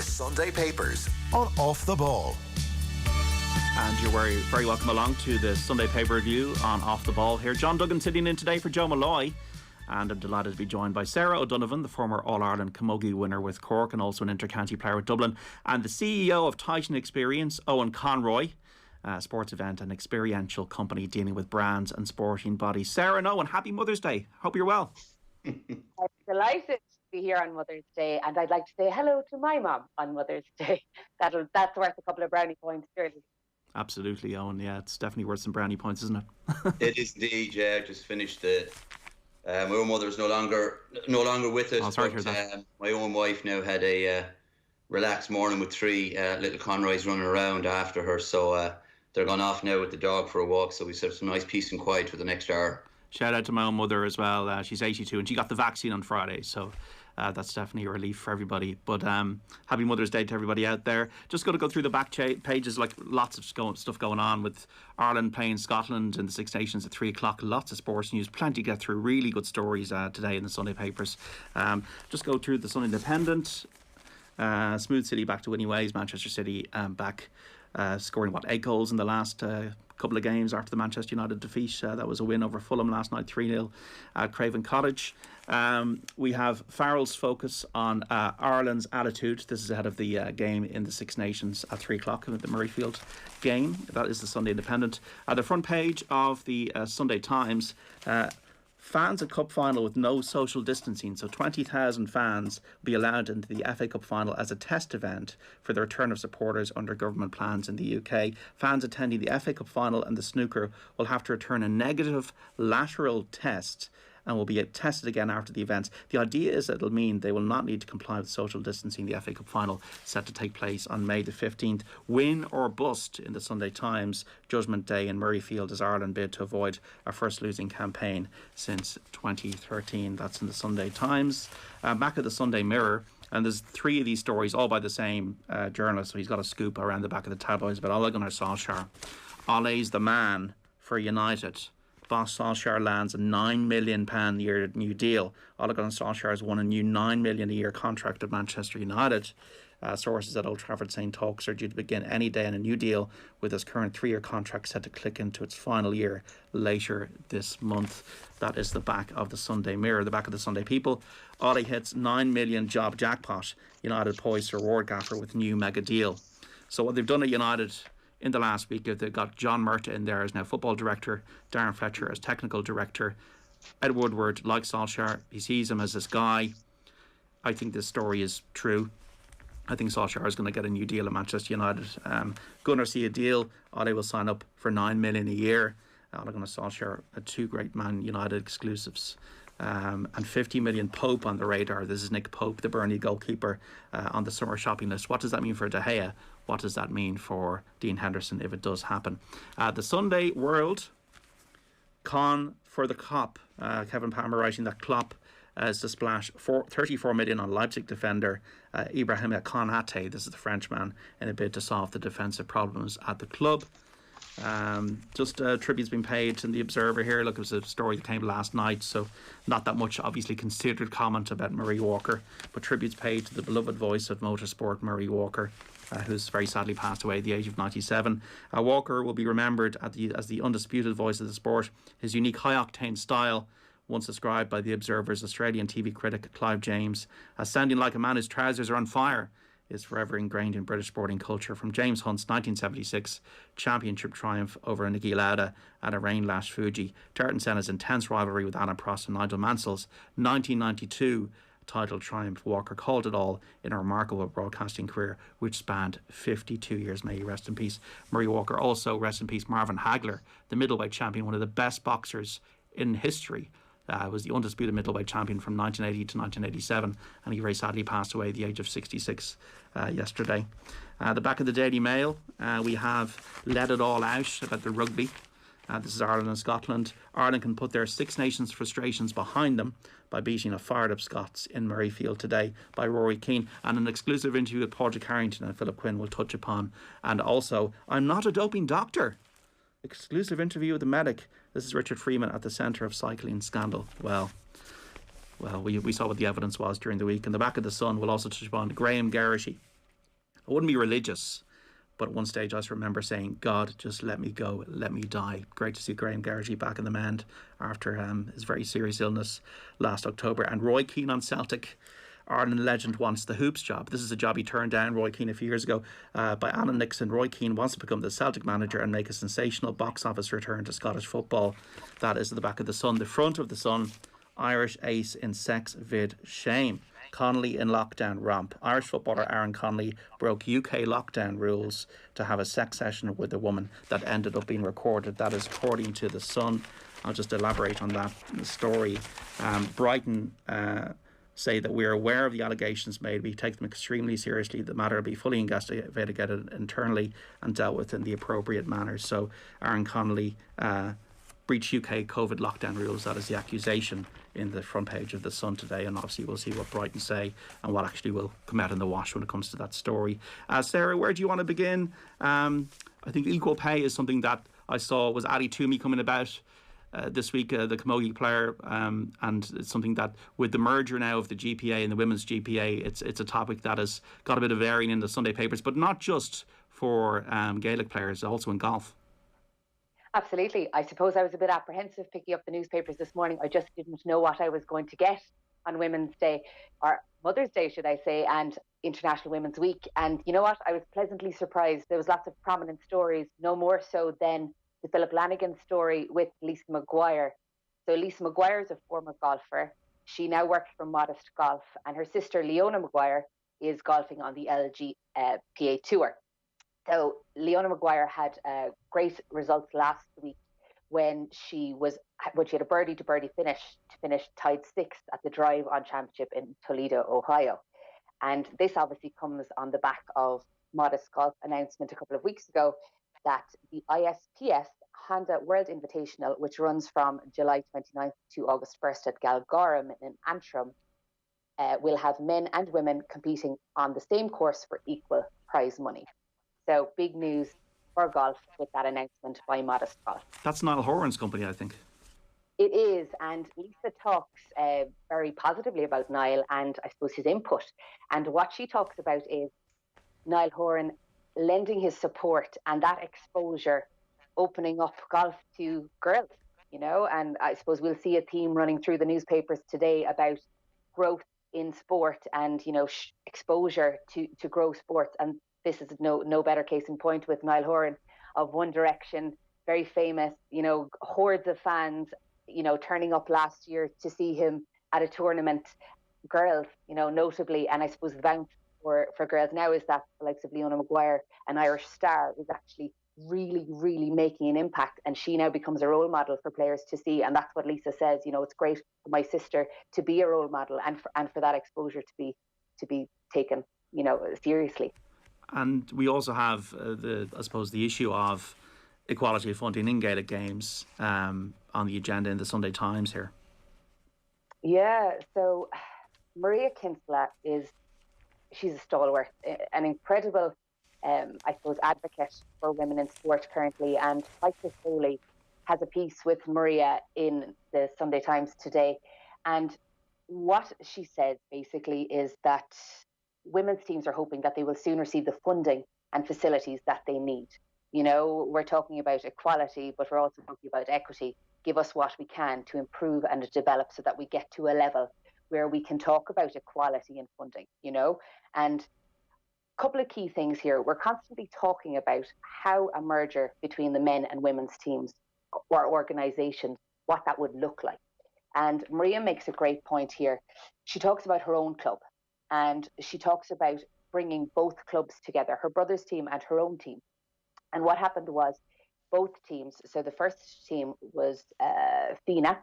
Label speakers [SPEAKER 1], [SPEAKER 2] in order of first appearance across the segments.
[SPEAKER 1] The Sunday Papers on Off the Ball.
[SPEAKER 2] And you're very welcome along to the Sunday paper review on Off the Ball here. John Duggan sitting in today for Joe Malloy. And I'm delighted to be joined by Sarah O'Donovan, the former All-Ireland camogie winner with Cork and also an inter-county player with Dublin, and the CEO of Titan Experience, Eoin Conroy, a sports event and experiential company dealing with brands and sporting bodies. Sarah and Eoin, happy Mother's Day. Hope you're well.
[SPEAKER 3] I'm delighted to be here on Mother's Day, and I'd like to say hello to my mum on Mother's Day. That's worth a couple of brownie points, surely.
[SPEAKER 2] Absolutely, Eoin. Yeah, it's definitely worth some brownie points, isn't it?
[SPEAKER 4] It is indeed. Yeah, I just finished the. My own mother's no longer with us.
[SPEAKER 2] Sorry to hear that.
[SPEAKER 4] My own wife now had a relaxed morning with three little Conroys running around after her. So they're gone off now with the dog for a walk. So we set some nice peace and quiet for the next hour. Shout
[SPEAKER 2] out to my own mother as well. She's 82 and she got the vaccine on Friday. So that's definitely a relief for everybody. But happy Mother's Day to everybody out there. Just going to go through the back pages, like lots of stuff going on with Ireland playing Scotland in the Six Nations at 3 o'clock. Lots of sports news, plenty to get through. Really good stories today in the Sunday papers. Just go through the Sun Independent. Smooth City back to winning ways. Manchester City back scoring 8 goals in the last couple of games after the Manchester United defeat. That was a win over Fulham last night, 3-0 at Craven Cottage. We have Farrell's focus on Ireland's attitude. This is ahead of the game in the Six Nations at 3 o'clock in the Murrayfield game. That is the Sunday Independent. At the front page of the Sunday Times, fans at Cup final with no social distancing. So 20,000 fans will be allowed into the FA Cup final as a test event for the return of supporters under government plans in the UK. Fans attending the FA Cup final and the snooker will have to return a negative lateral test and will be tested again after the events. The idea is that it'll mean they will not need to comply with social distancing. The FA Cup final set to take place on May the 15th. Win or bust in the Sunday Times. Judgment Day in Murrayfield as Ireland bid to avoid a first losing campaign since 2013. That's in the Sunday Times. Back at the Sunday Mirror, and there's 3 of these stories all by the same journalist, so he's got a scoop around the back of the tabloids about Ole Gunnar Solskjaer. Ole's the man for United. Boss Solskjaer lands a £9 million a year new deal. Ole Gunnar Solskjaer has won a new £9 million a year contract at Manchester United. Sources at Old Trafford saying talks are due to begin any day in a new deal, with his current 3-year contract set to click into its final year later this month. That is the back of the Sunday Mirror. The back of the Sunday People. Ole hits £9 million job jackpot. United poised to reward Gaffer with new mega deal. So what they've done at United in the last week, they've got John Murtagh in there as now football director, Darren Fletcher as technical director. Ed Woodward, like Solskjaer, he sees him as this guy. I think this story is true. I think Solskjaer is going to get a new deal at Manchester United. Gunnar see a deal. Ole will sign up for $9 million a year. Ole Gunnar Solskjaer had 2 great Man United exclusives. And 50 million Pope on the radar. This is Nick Pope, the Burnley goalkeeper, on the summer shopping list. What does that mean for De Gea? What does that mean for Dean Henderson if it does happen? The Sunday World, con for the Kop. Kevin Palmer writing that Klopp is to splash 34 million on Leipzig defender Ibrahim Konate. This is the Frenchman, in a bid to solve the defensive problems at the club. Tributes being paid in the Observer here. Look, it was a story that came last night, so not that much obviously considered comment about Murray Walker, but tributes paid to the beloved voice of motorsport, Murray Walker, who's very sadly passed away at the age of 97. Walker will be remembered as the undisputed voice of the sport. His unique high-octane style, once described by the Observer's Australian TV critic Clive James as sounding like a man whose trousers are on fire, is forever ingrained in British sporting culture. From James Hunt's 1976 championship triumph over Niki Lauda at a rain-lashed Fuji, to Ayrton Senna's intense rivalry with Alan Prost and Nigel Mansell's 1992 title triumph, Walker called it all in a remarkable broadcasting career which spanned 52 years. May he rest in peace. Murray Walker. Also, rest in peace, Marvin Hagler, the middleweight champion, one of the best boxers in history. Was the undisputed middleweight champion from 1980 to 1987, and he very sadly passed away at the age of 66 yesterday. The back of the Daily Mail, we have Let It All Out about the rugby. This is Ireland and Scotland. Ireland can put their Six Nations frustrations behind them by beating a fired-up Scots in Murrayfield today by Rory Keane. And an exclusive interview with Padraig Harrington and Philip Quinn will touch upon. And also, I'm not a doping doctor. Exclusive interview with the medic. This is Richard Freeman at the centre of cycling scandal. Well, we saw what the evidence was during the week. In the back of the Sun, we'll also touch upon Graham Geraghty, I wouldn't be religious, but at one stage I just remember saying, God, just let me go, let me die. Great to see Graham Geraghty back in the mend after his very serious illness last October. And Roy Keane on Celtic. Ireland legend wants the hoops job. This is a job he turned down, Roy Keane, a few years ago, by Alan Nixon. Roy Keane wants to become the Celtic manager and make a sensational box office return to Scottish football. That is at the back of the Sun. The front of the Sun, Irish ace in sex vid shame. Connolly in lockdown romp. Irish footballer Aaron Connolly broke UK lockdown rules to have a sex session with a woman that ended up being recorded. That is according to the Sun. I'll just elaborate on that story. Brighton say that we're aware of the allegations made. We take them extremely seriously. The matter will be fully investigated internally and dealt with in the appropriate manner. So Aaron Connolly breached UK COVID lockdown rules. That is the accusation in the front page of the Sun today, and obviously we'll see what Brighton say and what actually will come out in the wash when it comes to that story. Sarah, where do you want to begin? I think equal pay is something that I saw was Ali Toomey coming about this week, the camogie player, and it's something that with the merger now of the GPA and the women's GPA, it's a topic that has got a bit of airing in the Sunday papers, but not just for Gaelic players, also in golf.
[SPEAKER 3] Absolutely. I suppose I was a bit apprehensive picking up the newspapers this morning. I just didn't know what I was going to get on Women's Day, or Mother's Day, should I say, and International Women's Week. And you know what? I was pleasantly surprised. There was lots of prominent stories, no more so than the Philip Lanigan story with Lisa Maguire. So Lisa Maguire is a former golfer. She now works for Modest Golf, and her sister Leona Maguire is golfing on the LGPA Tour. So Leona Maguire had great results last week when she had a birdie to birdie finish to finish tied sixth at the Drive On Championship in Toledo, Ohio. And this obviously comes on the back of Modest Golf announcement a couple of weeks ago that the ISPS Honda World Invitational, which runs from July 29th to August 1st at Galgarum in Antrim, will have men and women competing on the same course for equal prize money. So big news for golf with that announcement by Modest Golf.
[SPEAKER 2] That's Niall Horan's company, I think.
[SPEAKER 3] It is, and Lisa talks very positively about Niall and I suppose his input. And what she talks about is Niall Horan lending his support and that exposure, opening up golf to girls, you know. And I suppose we'll see a theme running through the newspapers today about growth in sport and, you know, exposure to grow sports. And this is no better case in point with Niall Horan of One Direction, very famous, you know, hordes of fans, you know, turning up last year to see him at a tournament. Girls, you know, notably, and I suppose the bounce for girls now is that the likes of Leona Maguire, an Irish star, is actually really, really making an impact, and she now becomes a role model for players to see. And that's what Lisa says, you know, it's great for my sister to be a role model and for that exposure to be taken, you know, seriously.
[SPEAKER 2] And we also have the issue of equality of funding in Gaelic games on the agenda in the Sunday Times here.
[SPEAKER 3] Yeah, so Maria Kinsella she's a stalwart, an incredible, I suppose, advocate for women in sport currently. And Michael Foley has a piece with Maria in the Sunday Times today. And what she says basically is that women's teams are hoping that they will soon receive the funding and facilities that they need. You know, we're talking about equality, but we're also talking about equity. Give us what we can to improve and develop so that we get to a level where we can talk about equality and funding, you know. And a couple of key things here. We're constantly talking about how a merger between the men and women's teams or organisations, what that would look like. And Maria makes a great point here. She talks about her own club, and she talks about bringing both clubs together, her brother's team and her own team. And what happened was both teams, so the first team was FINA,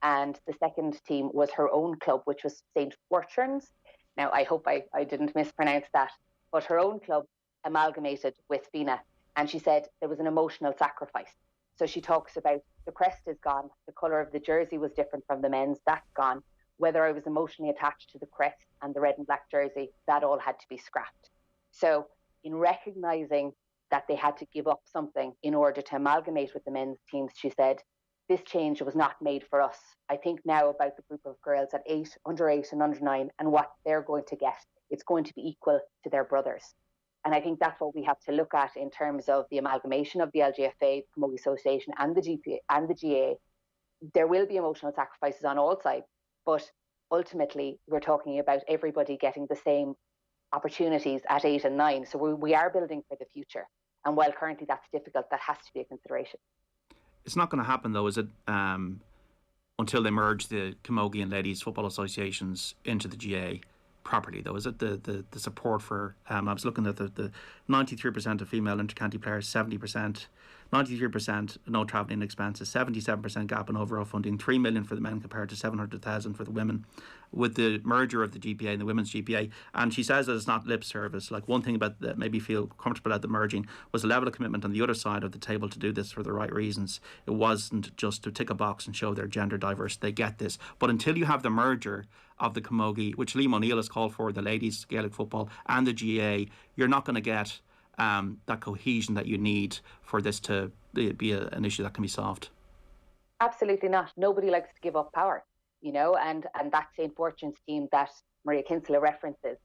[SPEAKER 3] and the second team was her own club, which was St. Fortunes. Now, I hope I didn't mispronounce that, but her own club amalgamated with FINA. And she said there was an emotional sacrifice. So she talks about the crest is gone, the colour of the jersey was different from the men's, that's gone. Whether I was emotionally attached to the crest and the red and black jersey, that all had to be scrapped. So in recognising that they had to give up something in order to amalgamate with the men's teams, she said, this change was not made for us. I think now about the group of girls at under 8 and under 9 and what they're going to get. It's going to be equal to their brothers. And I think that's what we have to look at in terms of the amalgamation of the LGFA, Camogie Association, and the GPA and the GA. There will be emotional sacrifices on all sides, but ultimately we're talking about everybody getting the same opportunities at 8 and 9. So we are building for the future. And while currently that's difficult, that has to be a consideration.
[SPEAKER 2] It's not going to happen, though, is it? Until they merge the Camogie and Ladies Football Associations into the GA properly, though, is it? The support for, I was looking at the 93% of female intercounty players, 70%, 93% no travelling expenses, 77% gap in overall funding, 3 million for the men compared to 700,000 for the women, with the merger of the GPA and the women's GPA. And she says that it's not lip service. Like, one thing about that made me feel comfortable at the merging was the level of commitment on the other side of the table to do this for the right reasons. It wasn't just to tick a box and show their gender diverse. They get this. But until you have the merger of the Camogie, which Liam O'Neill has called for, the ladies Gaelic football and the GA, you're not going to get that cohesion that you need for this to be an issue that can be solved. Absolutely not. Nobody likes to give up power, you know, and that St. Fortune's team that Maria Kinsella references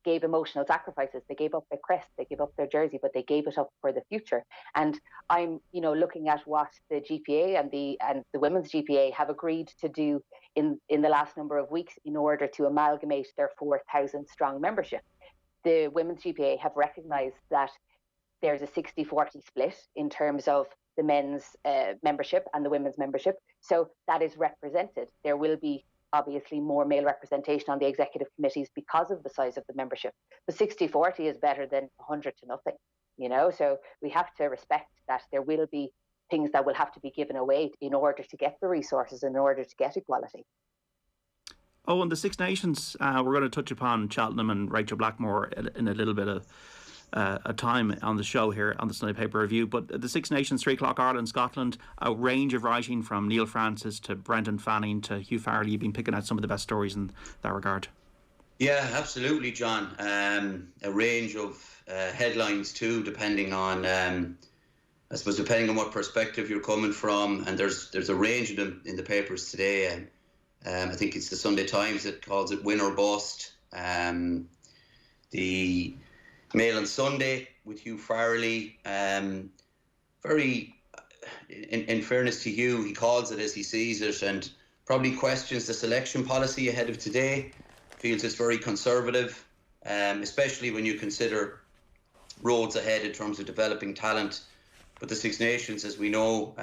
[SPEAKER 2] gave emotional sacrifices. They gave up their crest, they gave up their jersey, but they gave it up for the future. And I'm, you know, looking at what the GPA and the women's GPA have agreed to do in the last number of weeks in order to amalgamate their 4,000 strong membership. The women's GPA have recognised that there's a 60-40 split in terms of the men's membership and the women's membership. So that is represented. There will be obviously more male representation on the executive committees because of the size of the membership. The 60-40 is better than 100 to nothing, you know. So we have to respect that there will be things that will have to be given away in order to get the resources, in order to get equality. Oh, and the Six Nations, we're going to touch upon Cheltenham and Rachel Blackmore in a little bit of a time on the show here on the Sunday Paper Review. But the Six Nations, 3 o'clock Ireland, Scotland, a range of writing from Neil Francis to Brendan Fanning to Hugh Farrelly. You've been picking out some of the best stories in that regard. Yeah, absolutely, John. A range of headlines too, depending on, I suppose, depending on what perspective you're coming from. And there's a range of them in the papers today. And I think it's the Sunday Times that calls it win or bust. The Mail on Sunday with Hugh Farrelly, very, in fairness to Hugh, he calls it as he sees it and probably questions the selection policy ahead of today, feels it's very conservative, especially when you consider roads ahead in terms of developing talent. But the Six Nations, as we know,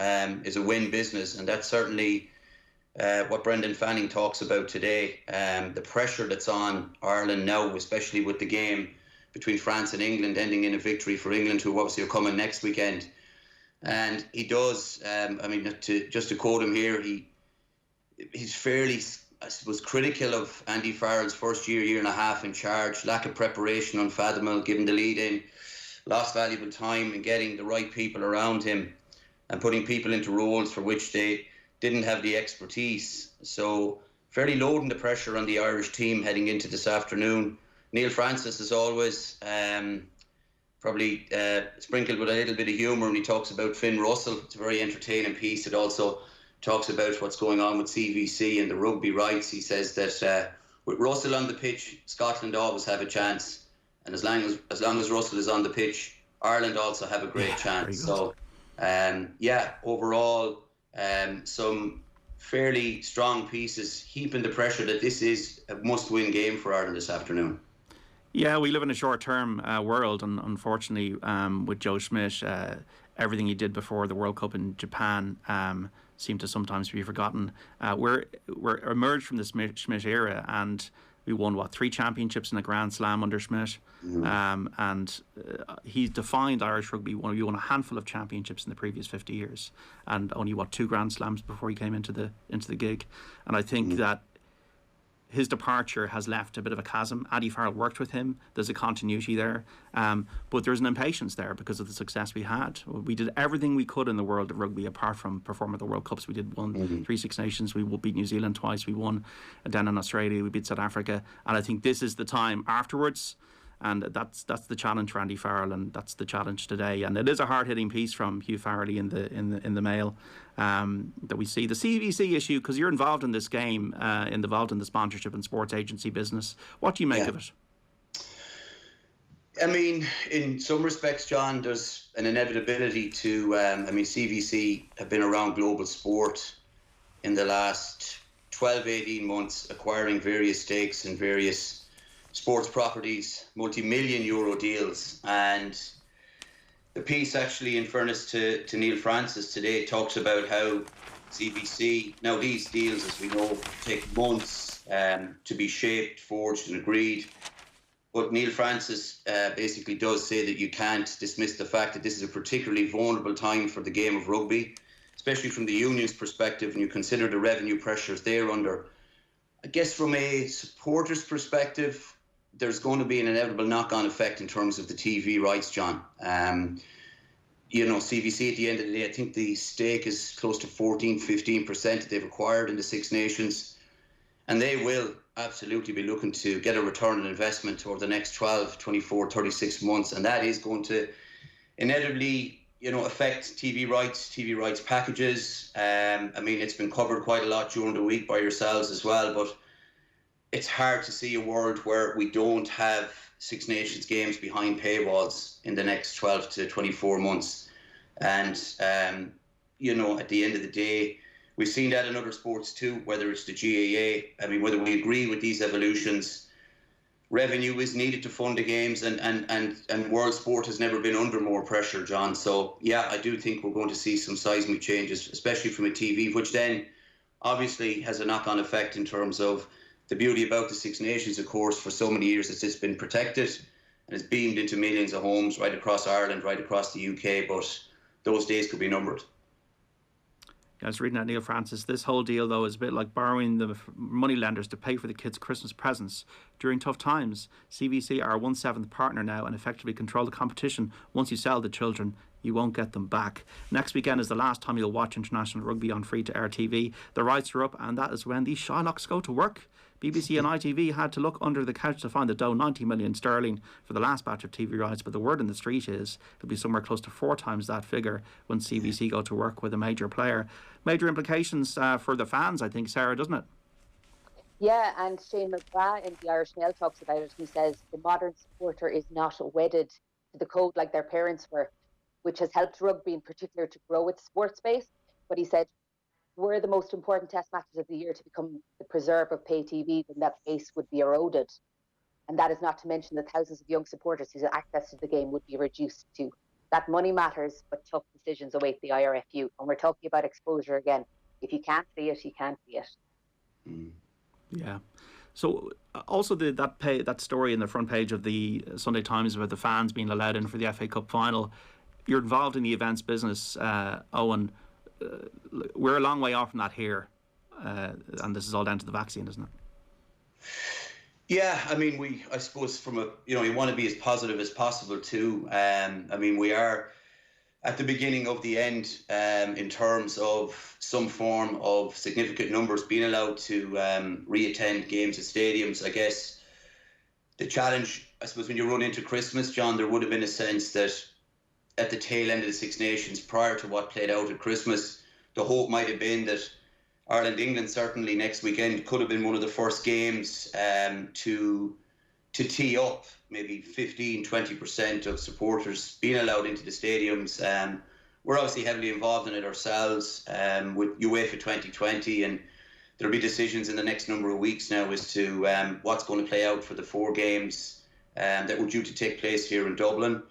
[SPEAKER 2] is a win business, and that's certainly what Brendan Fanning talks about today, the pressure that's on Ireland now, especially with the game between France and England ending in a victory for England, who obviously are coming next weekend. And he does, just to quote him here, he's fairly, I suppose, critical of Andy Farrell's first year and a half in charge, lack of preparation, unfathomable, given the lead in, lost valuable time in getting the right people around him and putting people into roles for which they didn't have the expertise. So fairly loading the pressure on the Irish team heading into this afternoon. Neil Francis, as always, probably sprinkled with a little bit of humour when he talks about Finn Russell. It's a very entertaining piece. It also talks about what's going on with CVC and the rugby rights. He says that with Russell on the pitch, Scotland always have a chance. And as long as Russell is on the pitch, Ireland also have a great chance. So, overall, some fairly strong pieces, heaping the pressure that this is a must-win game for Ireland this afternoon. Yeah, we live in a short-term world, and unfortunately, with Joe Schmidt, everything he did before the World Cup in Japan seemed to sometimes be forgotten. We're emerged from the Schmidt era, and we won 3 championships in a Grand Slam under Schmidt, and he defined Irish rugby. We won a handful of championships in the previous 50 years, and only 2 Grand Slams before he came into the gig. And I think that his departure has left a bit of a chasm. Andy Farrell worked with him. There's a continuity there, but there's an impatience there because of the success we had. We did everything we could in the world of rugby apart from perform at the World Cups. We did 3 Six Nations. We beat New Zealand twice. We won then in Australia. We beat South Africa. And I think this is the time afterwards. And that's the challenge for Andy Farrell, and that's the challenge today. And it is a hard-hitting piece from Hugh Farrelly in the Mail that we see. The CVC issue, because you're involved in this game, involved in the sponsorship and sports agency business. What do you make of it?
[SPEAKER 4] I mean, in some respects, John, there's an inevitability to, CVC have been around global sport in the last 12, 18 months, acquiring various stakes in various sports properties, multi-million euro deals. And the piece actually, in fairness to Neil Francis today, talks about how CVC, now these deals, as we know, take months to be shaped, forged and agreed. But Neil Francis basically does say that you can't dismiss the fact that this is a particularly vulnerable time for the game of rugby, especially from the union's perspective, and you consider the revenue pressures they're under. I guess from a supporter's perspective, there's going to be an inevitable knock-on effect in terms of the TV rights, John. CVC at the end of the day, I think the stake is close to 14-15% that they've acquired in the Six Nations. And they will absolutely be looking to get a return on investment over the next 12, 24, 36 months. And that is going to inevitably, affect TV rights packages. It's been covered quite a lot during the week by yourselves as well, but it's hard to see a world where we don't have Six Nations games behind paywalls in the next 12 to 24 months. And, at the end of the day, we've seen that in other sports too, whether it's the GAA. Whether we agree with these evolutions, revenue is needed to fund the games, and world sport has never been under more pressure, John. So, yeah, I do think we're going to see some seismic changes, especially from a TV, which then obviously has a knock-on effect in terms of the beauty about the Six Nations, of course, for so many years it's been protected and it's beamed into millions of homes right across Ireland, right across the UK, but those days could be numbered.
[SPEAKER 2] I was reading at Neil Francis. This whole deal, though, is a bit like borrowing the money lenders to pay for the kids' Christmas presents during tough times. CVC are a 1/7 partner now and effectively control the competition. Once you sell the children, you won't get them back. Next weekend is the last time you'll watch international rugby on free-to-air TV. The rights are up, and that is when these Shylocks go to work. BBC and ITV had to look under the couch to find the dough, 90 million sterling for the last batch of TV rights, but the word in the street is it'll be somewhere close to 4 times that figure when CVC go to work with a major player. Major implications for the fans, I think, Sarah, doesn't it?
[SPEAKER 3] Yeah, and Shane McGrath in the Irish Mail talks about it. He says the modern supporter is not wedded to the code like their parents were, which has helped rugby in particular to grow its sports space. But he said, were the most important test matches of the year to become the preserve of pay TV, then that base would be eroded. And that is not to mention the thousands of young supporters whose access to the game would be reduced to. That money matters, but tough decisions await the IRFU. And we're talking about exposure again. If you can't see it, you can't see it.
[SPEAKER 2] Yeah. So also that story in the front page of the Sunday Times about the fans being allowed in for the FA Cup final. You're involved in the events business, Eoin. We're a long way off from that here, and this is all down to the vaccine, isn't it?
[SPEAKER 4] Yeah, I suppose you want to be as positive as possible too. We are at the beginning of the end in terms of some form of significant numbers being allowed to re-attend games at stadiums. I guess the challenge, I suppose, when you run into Christmas, John, there would have been a sense that at the tail end of the Six Nations, prior to what played out at Christmas, the hope might have been that Ireland-England certainly next weekend could have been one of the first games to tee up maybe 15-20% of supporters being allowed into the stadiums. We're obviously heavily involved in it ourselves with UEFA 2020, and there'll be decisions in the next number of weeks now as to what's going to play out for the 4 games that were due to take place here in Dublin.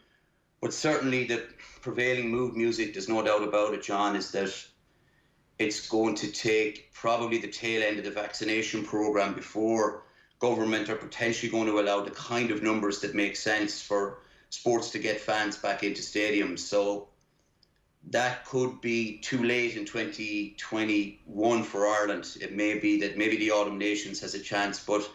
[SPEAKER 4] But certainly the prevailing mood music, there's no doubt about it, John, is that it's going to take probably the tail end of the vaccination programme before government are potentially going to allow the kind of numbers that make sense for sports to get fans back into stadiums. So that could be too late in 2021 for Ireland. It may be that maybe the Autumn Nations has a chance, but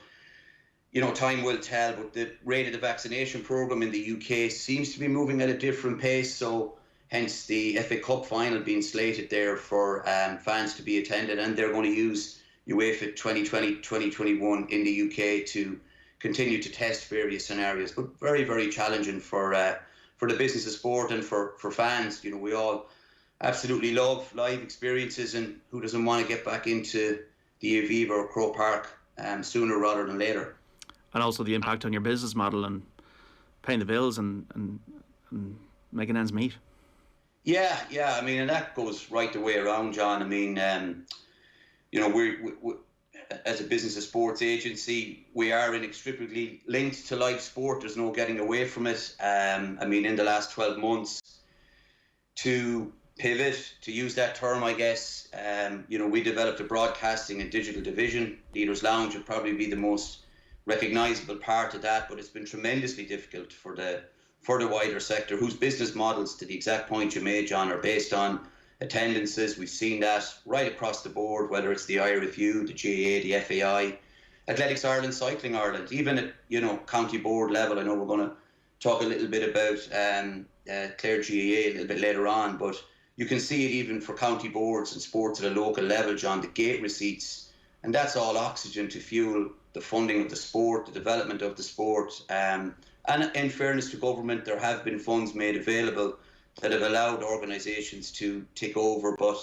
[SPEAKER 4] time will tell. But the rate of the vaccination programme in the UK seems to be moving at a different pace. So hence the FA Cup final being slated there for fans to be attended. And they're going to use UEFA 2020-2021 in the UK to continue to test various scenarios. But very, very challenging for the business of sport and for fans. We all absolutely love live experiences, and who doesn't want to get back into the Aviva or Croke Park sooner rather than later.
[SPEAKER 2] And also the impact on your business model and paying the bills and making ends meet.
[SPEAKER 4] Yeah. I mean, and that goes right the way around, John. I mean, we as a business and sports agency, we are inextricably linked to live sport. There's no getting away from it. I mean, in the last 12 months, to pivot, to use that term, I guess, we developed a broadcasting and digital division. Leaders Lounge would probably be the most recognisable part of that, but it's been tremendously difficult for the wider sector, whose business models, to the exact point you made, John, are based on attendances. We've seen that right across the board, whether it's the IRFU, the GAA, the FAI, Athletics Ireland, Cycling Ireland, even at county board level. I know we're going to talk a little bit about Clare GAA a little bit later on, but you can see it even for county boards and sports at a local level, John, the gate receipts, and that's all oxygen to fuel the funding of the sport, the development of the sport. And in fairness to government, there have been funds made available that have allowed organisations to take over, but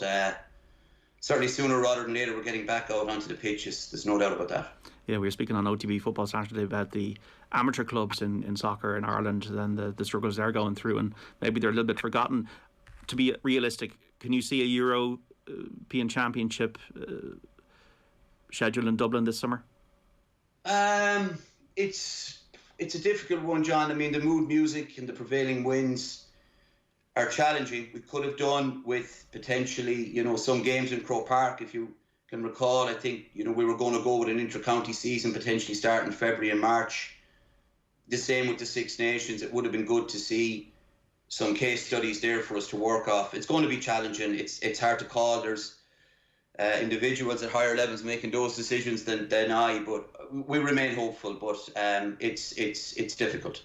[SPEAKER 4] certainly sooner rather than later we're getting back out onto the pitches. There's no doubt about that.
[SPEAKER 2] Yeah, we were speaking on OTB Football Saturday about the amateur clubs in soccer in Ireland and the struggles they're going through, and maybe they're a little bit forgotten. To be realistic, can you see a European Championship schedule in Dublin this summer?
[SPEAKER 4] It's a difficult one, John. I mean, the mood music and the prevailing winds are challenging. We could have done with potentially, some games in Croke Park. If you can recall, I think, we were going to go with an inter-county season potentially starting February and March. The same with the Six Nations. It would have been good to see some case studies there for us to work off. It's going to be challenging. It's hard to call. There's individuals at higher levels making those decisions than I, but we remain hopeful. But it's difficult.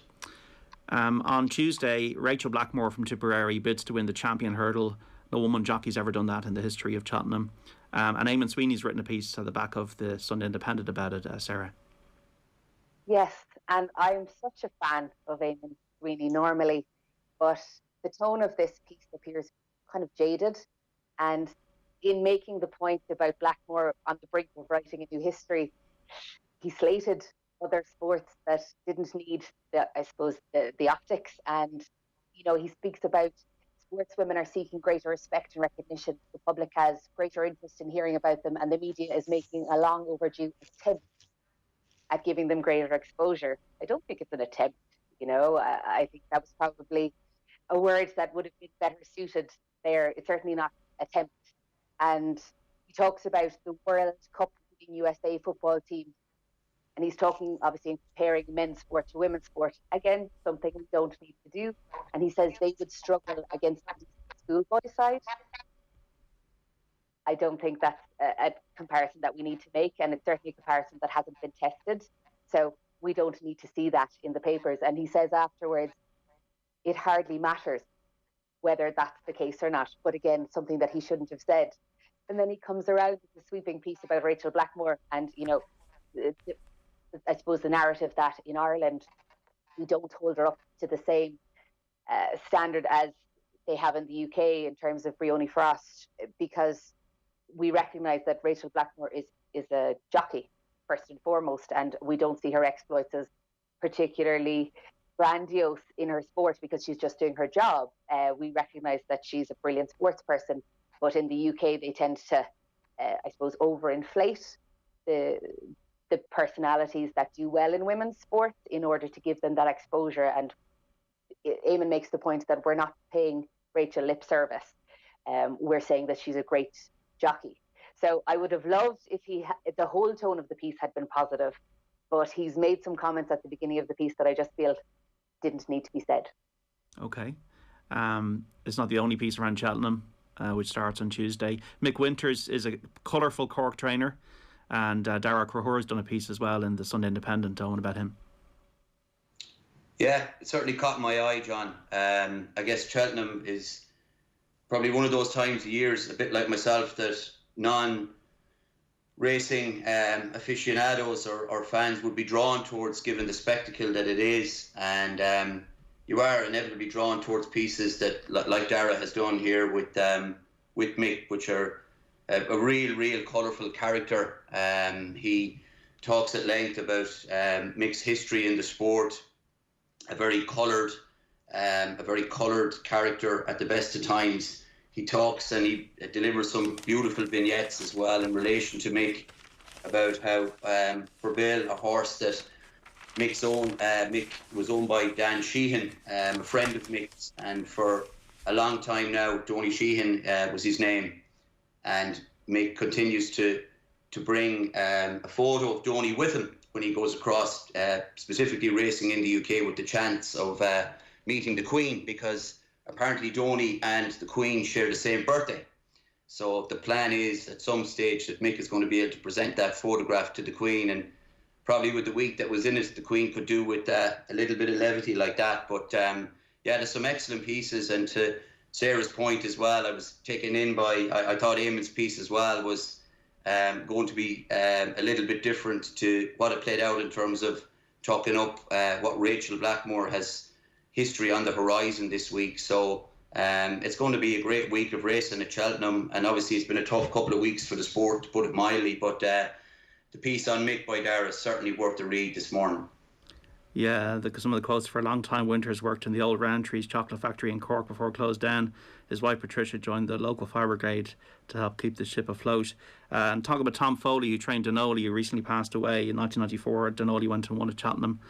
[SPEAKER 2] On Tuesday, Rachel Blackmore from Tipperary bids to win the champion hurdle. No woman jockey's ever done that in the history of Cheltenham. And Eamon Sweeney's written a piece at the back of the Sunday Independent about it, Sarah.
[SPEAKER 3] Yes, and I'm such a fan of Eamon Sweeney normally, but the tone of this piece appears kind of jaded. And in making the point about Blackmore on the brink of writing a new history, he slated other sports that didn't need the optics, and he speaks about sportswomen are seeking greater respect and recognition. The public has greater interest in hearing about them, and the media is making a long overdue attempt at giving them greater exposure. I don't think it's an attempt. I think that was probably a word that would have been better suited there. It's certainly not attempt. And he talks about the World Cup leading USA football team. And he's talking, obviously, comparing men's sport to women's sport. Again, something we don't need to do. And he says they would struggle against the schoolboy side. I don't think that's a comparison that we need to make. And it's certainly a comparison that hasn't been tested. So we don't need to see that in the papers. And he says afterwards, it hardly matters whether that's the case or not. But again, something that he shouldn't have said. And then he comes around with a sweeping piece about Rachel Blackmore and, I suppose the narrative that in Ireland we don't hold her up to the same standard as they have in the UK in terms of Bríony Frost, because we recognise that Rachel Blackmore is a jockey first and foremost, and we don't see her exploits as particularly grandiose in her sport because she's just doing her job. We recognise that she's a brilliant sports person, but in the UK they tend to, I suppose, overinflate the personalities that do well in women's sports in order to give them that exposure. And Eamon makes the point that we're not paying Rachel lip service. We're saying that she's a great jockey. So I would have loved if the whole tone of the piece had been positive, but he's made some comments at the beginning of the piece that I just feel didn't need to be said.
[SPEAKER 2] Okay. It's not the only piece around Cheltenham, which starts on Tuesday. Mick Winters is a colourful Cork trainer. And Dara Crahor has done a piece as well in the Sunday Independent, Owen, about him.
[SPEAKER 4] Yeah, it certainly caught my eye, John. I guess Cheltenham is probably one of those times of years, a bit like myself, that non-racing aficionados or fans would be drawn towards, given the spectacle that it is. And you are inevitably drawn towards pieces that, like Dara has done here with Mick, which are a real colourful character. He talks at length about Mick's history in the sport, a very coloured character at the best of times. He talks and he delivers some beautiful vignettes as well in relation to Mick, about how for Bill, a horse that Mick was owned by Dan Sheehan, a friend of Mick's, and for a long time now, Donny Sheehan was his name, and Mick continues to bring a photo of Donny with him when he goes across, specifically racing in the UK, with the chance of meeting the Queen, because apparently Donny and the Queen share the same birthday. So the plan is at some stage that Mick is going to be able to present that photograph to the Queen, and probably with the week that was in it, the Queen could do with a little bit of levity like that. But yeah, there's some excellent pieces, and to Sarah's point as well, I was taken in by, I thought Eamon's piece as well was going to be a little bit different to what it played out in terms of talking up what Rachel Blackmore has history on the horizon this week. So it's going to be a great week of racing at Cheltenham, and obviously it's been a tough couple of weeks for the sport, to put it mildly, but the piece on Mick by Dara is certainly worth the read this morning.
[SPEAKER 2] Yeah, some of the quotes: for a long time, Winters worked in the old Rowntree's chocolate factory in Cork before it closed down. His wife Patricia joined the local fire brigade to help keep the ship afloat. And talk about Tom Foley, who trained Denoli, who recently passed away in 1994. Denoli went and won at Cheltenham.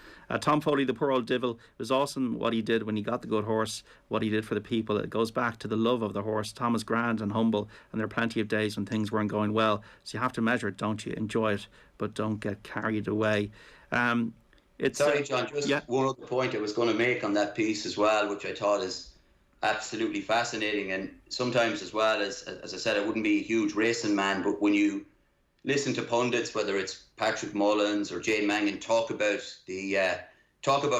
[SPEAKER 2] Tom Foley, the poor old devil, it was awesome what he did when he got the good horse, what he did for the people. It goes back to the love of the horse. Tom was grand and humble, and there are plenty of days when things weren't going well. So you have to measure it, don't you? Enjoy it, but don't get carried away.
[SPEAKER 4] Sorry, John, just one other point I was going to make on that piece as well, which I thought is absolutely fascinating. And sometimes as well, as I said, I wouldn't be a huge racing man, but when you listen to pundits, whether it's Patrick Mullins or Jane Mangan, talk about the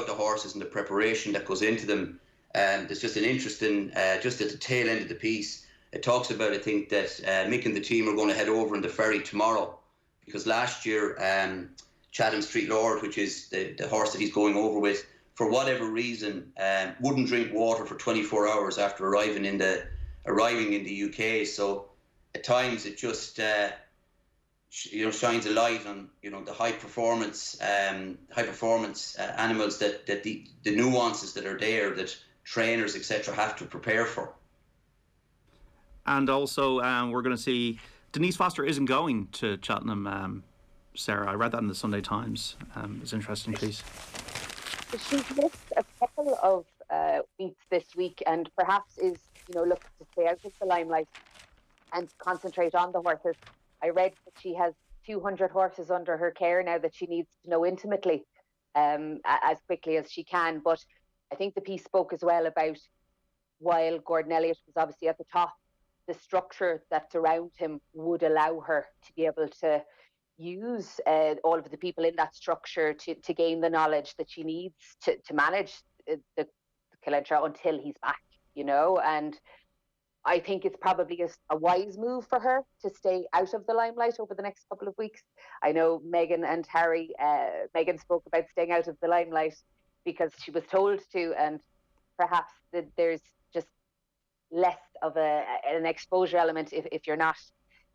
[SPEAKER 4] horses and the preparation that goes into them, there's just an interesting, just at the tail end of the piece, it talks about, I think, that Mick and the team are going to head over in the ferry tomorrow, because last year Chatham Street Lord, which is the horse that he's going over with, for whatever reason, wouldn't drink water for 24 hours after arriving in the UK. So at times it just shines a light on the high performance animals, that the nuances that are there that trainers etc. have to prepare for.
[SPEAKER 2] And also we're going to see Denise Foster isn't going to Cheltenham. Sarah, I read that in the Sunday Times. It's an interesting piece.
[SPEAKER 3] She's missed a couple of weeks this week, and perhaps is looking to stay out of the limelight and concentrate on the horses. I read that she has 200 horses under her care now that she needs to know intimately as quickly as she can. But I think the piece spoke as well about, while Gordon Elliott was obviously at the top, the structure that's around him would allow her to be able to use all of the people in that structure to gain the knowledge that she needs to manage the Kilentra until he's back, and I think it's probably a wise move for her to stay out of the limelight over the next couple of weeks. I know Megan and Harry, Megan spoke about staying out of the limelight because she was told to, and perhaps there's just less of an exposure element if you're not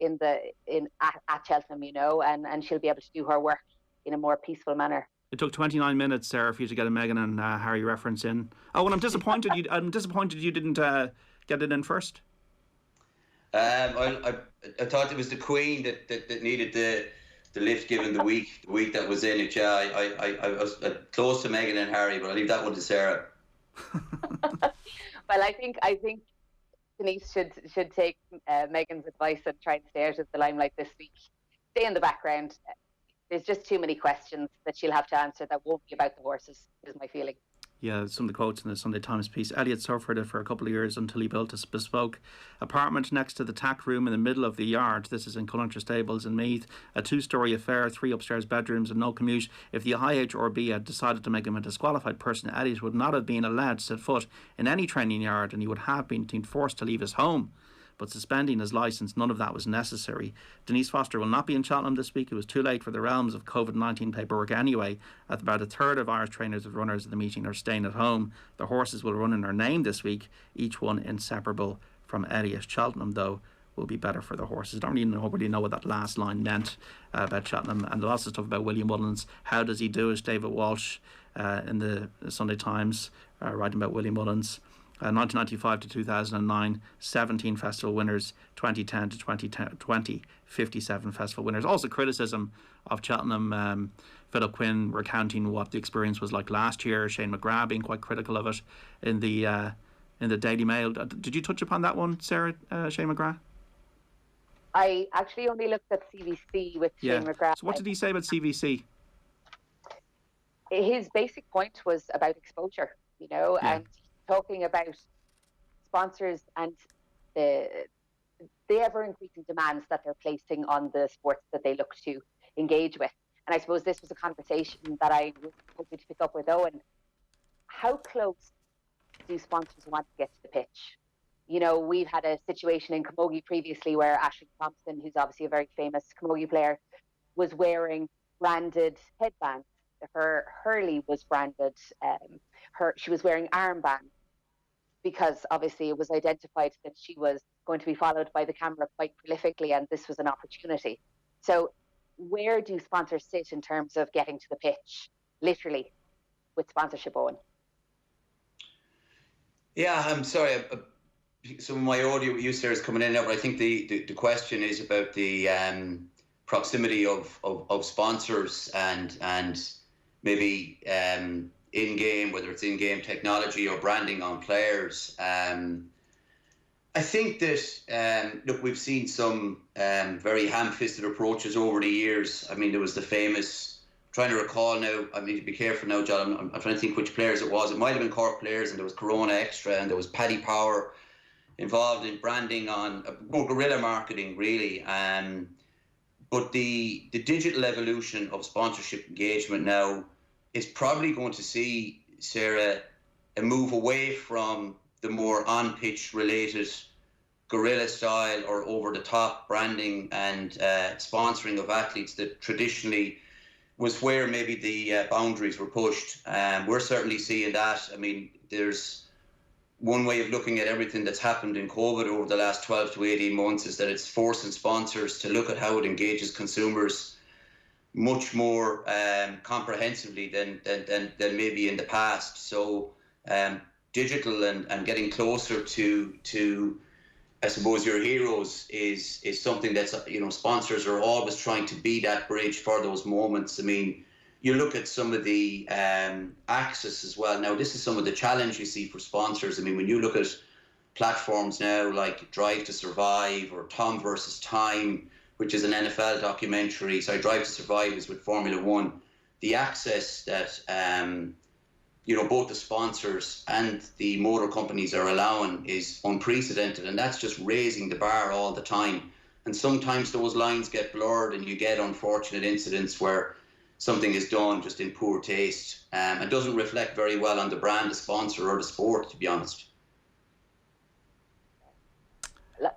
[SPEAKER 3] at Cheltenham, and she'll be able to do her work in a more peaceful manner.
[SPEAKER 2] It took 29 minutes, Sarah, for you to get a Megan and Harry reference in. Oh, and I'm disappointed. I'm disappointed you didn't get it in first.
[SPEAKER 4] I thought it was the Queen that needed the lift given the week that was in it. Yeah, I was close to Megan and Harry, but I'll leave that one to Sarah.
[SPEAKER 3] Well, I think Denise should take Megan's advice and try and stay out of the limelight this week. Stay in the background. There's just too many questions that she'll have to answer that won't be about the horses, is my feeling.
[SPEAKER 2] Yeah, some of the quotes in the Sunday Times piece. Elliot suffered it for a couple of years until he built a bespoke apartment next to the tack room in the middle of the yard. This is in Cullentra Stables in Meath. A 2-storey affair, 3 upstairs bedrooms and no commute. If the IHRB had decided to make him a disqualified person, Elliot would not have been allowed to set foot in any training yard, and he would have been forced to leave his home. But suspending his licence, none of that was necessary. Denise Foster will not be in Cheltenham this week. It was too late for the realms of COVID-19 paperwork anyway. About a third of Irish trainers and runners at the meeting are staying at home. The horses will run in her name this week, each one inseparable from Elliot. Cheltenham, though, will be better for the horses. I don't really know what that last line meant about Cheltenham, and lots of stuff about William Mullins. How does he do it? David Walsh in the Sunday Times, writing about Willie Mullins. 1995 to 2009, 17 festival winners. 2010 to 2020, 57 festival winners. Also criticism of Cheltenham. Philip Quinn recounting what the experience was like last year. Shane McGrath being quite critical of it in the Daily Mail. Did you touch upon that one, Sarah? Shane McGrath?
[SPEAKER 3] I actually only looked at CVC with Shane McGrath.
[SPEAKER 2] So what did he say about CVC?
[SPEAKER 3] His basic point was about exposure, and talking about sponsors and the ever-increasing demands that they're placing on the sports that they look to engage with. And I suppose this was a conversation that I was hoping to pick up with Eoin. How close do sponsors want to get to the pitch? We've had a situation in camogie previously where Ashley Thompson, who's obviously a very famous camogie player, was wearing branded headbands. Her Hurley was branded. She was wearing armbands because obviously it was identified that she was going to be followed by the camera quite prolifically, and this was an opportunity. So where do sponsors sit in terms of getting to the pitch, literally, with sponsorship, Eoin?
[SPEAKER 4] Yeah, I'm sorry. Some of my audio with you, Sarah, is coming in now, but I think the question is about the proximity of sponsors and maybe in-game, whether it's in-game technology or branding on players. I think that, look, we've seen some very ham-fisted approaches over the years. I mean, there was the famous, I'm trying to recall now, I need to be careful now, John, I'm trying to think which players it was. It might have been Cork players, and there was Corona Extra, and there was Paddy Power involved in branding on more guerrilla marketing, really. But the digital evolution of sponsorship engagement now is probably going to see, Sarah, a move away from the more on-pitch related guerrilla style or over-the-top branding and sponsoring of athletes that traditionally was where maybe the boundaries were pushed. We're certainly seeing that. I mean, there's one way of looking at everything that's happened in COVID over the last 12 to 18 months is that it's forcing sponsors to look at how it engages consumers much more comprehensively than maybe in the past. So digital and getting closer to I suppose your heroes is something that's, sponsors are always trying to be that bridge for those moments. I mean, you look at some of the access as well. Now, this is some of the challenge you see for sponsors. I mean, when you look at platforms now like Drive to Survive or Tom versus Time, which is an NFL documentary. So Drive to Survive is with Formula One. The access that, both the sponsors and the motor companies are allowing is unprecedented. And that's just raising the bar all the time. And sometimes those lines get blurred and you get unfortunate incidents where something is done just in poor taste and doesn't reflect very well on the brand, the sponsor or the sport, to be honest.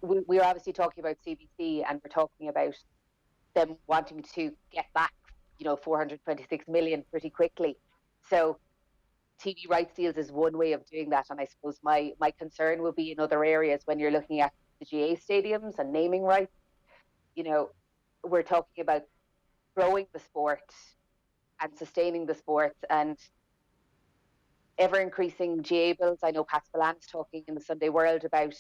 [SPEAKER 3] We're obviously talking about CBC, and we're talking about them wanting to get back, 426 million pretty quickly. So TV rights deals is one way of doing that. And I suppose my concern will be in other areas when you're looking at the GA stadiums and naming rights. We're talking about growing the sport and sustaining the sport and ever increasing GA bills. I know Pat Spillan's talking in the Sunday World about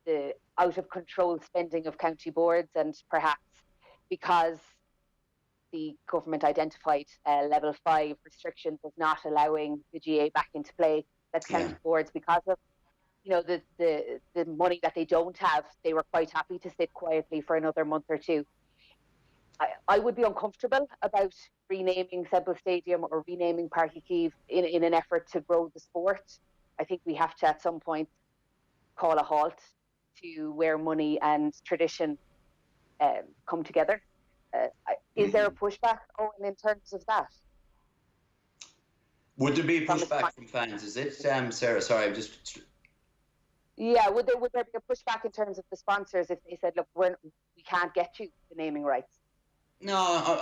[SPEAKER 3] the out of control spending of county boards, and perhaps because the government identified level 5 restrictions as not allowing the GA back into play, that county boards, because of the money that they don't have, they were quite happy to sit quietly for another month or two. I would be uncomfortable about renaming Semple Stadium or renaming Páirc Uí Chaoimh in an effort to grow the sport. I think we have to at some point call a halt to where money and tradition come together. Is there a pushback, Eoin, in terms of that?
[SPEAKER 4] Would there be a pushback from fans? Is it, Sarah? Sorry, I'm just...
[SPEAKER 3] Yeah, would there be a pushback in terms of the sponsors if they said, look, we can't get you the naming rights?
[SPEAKER 4] No,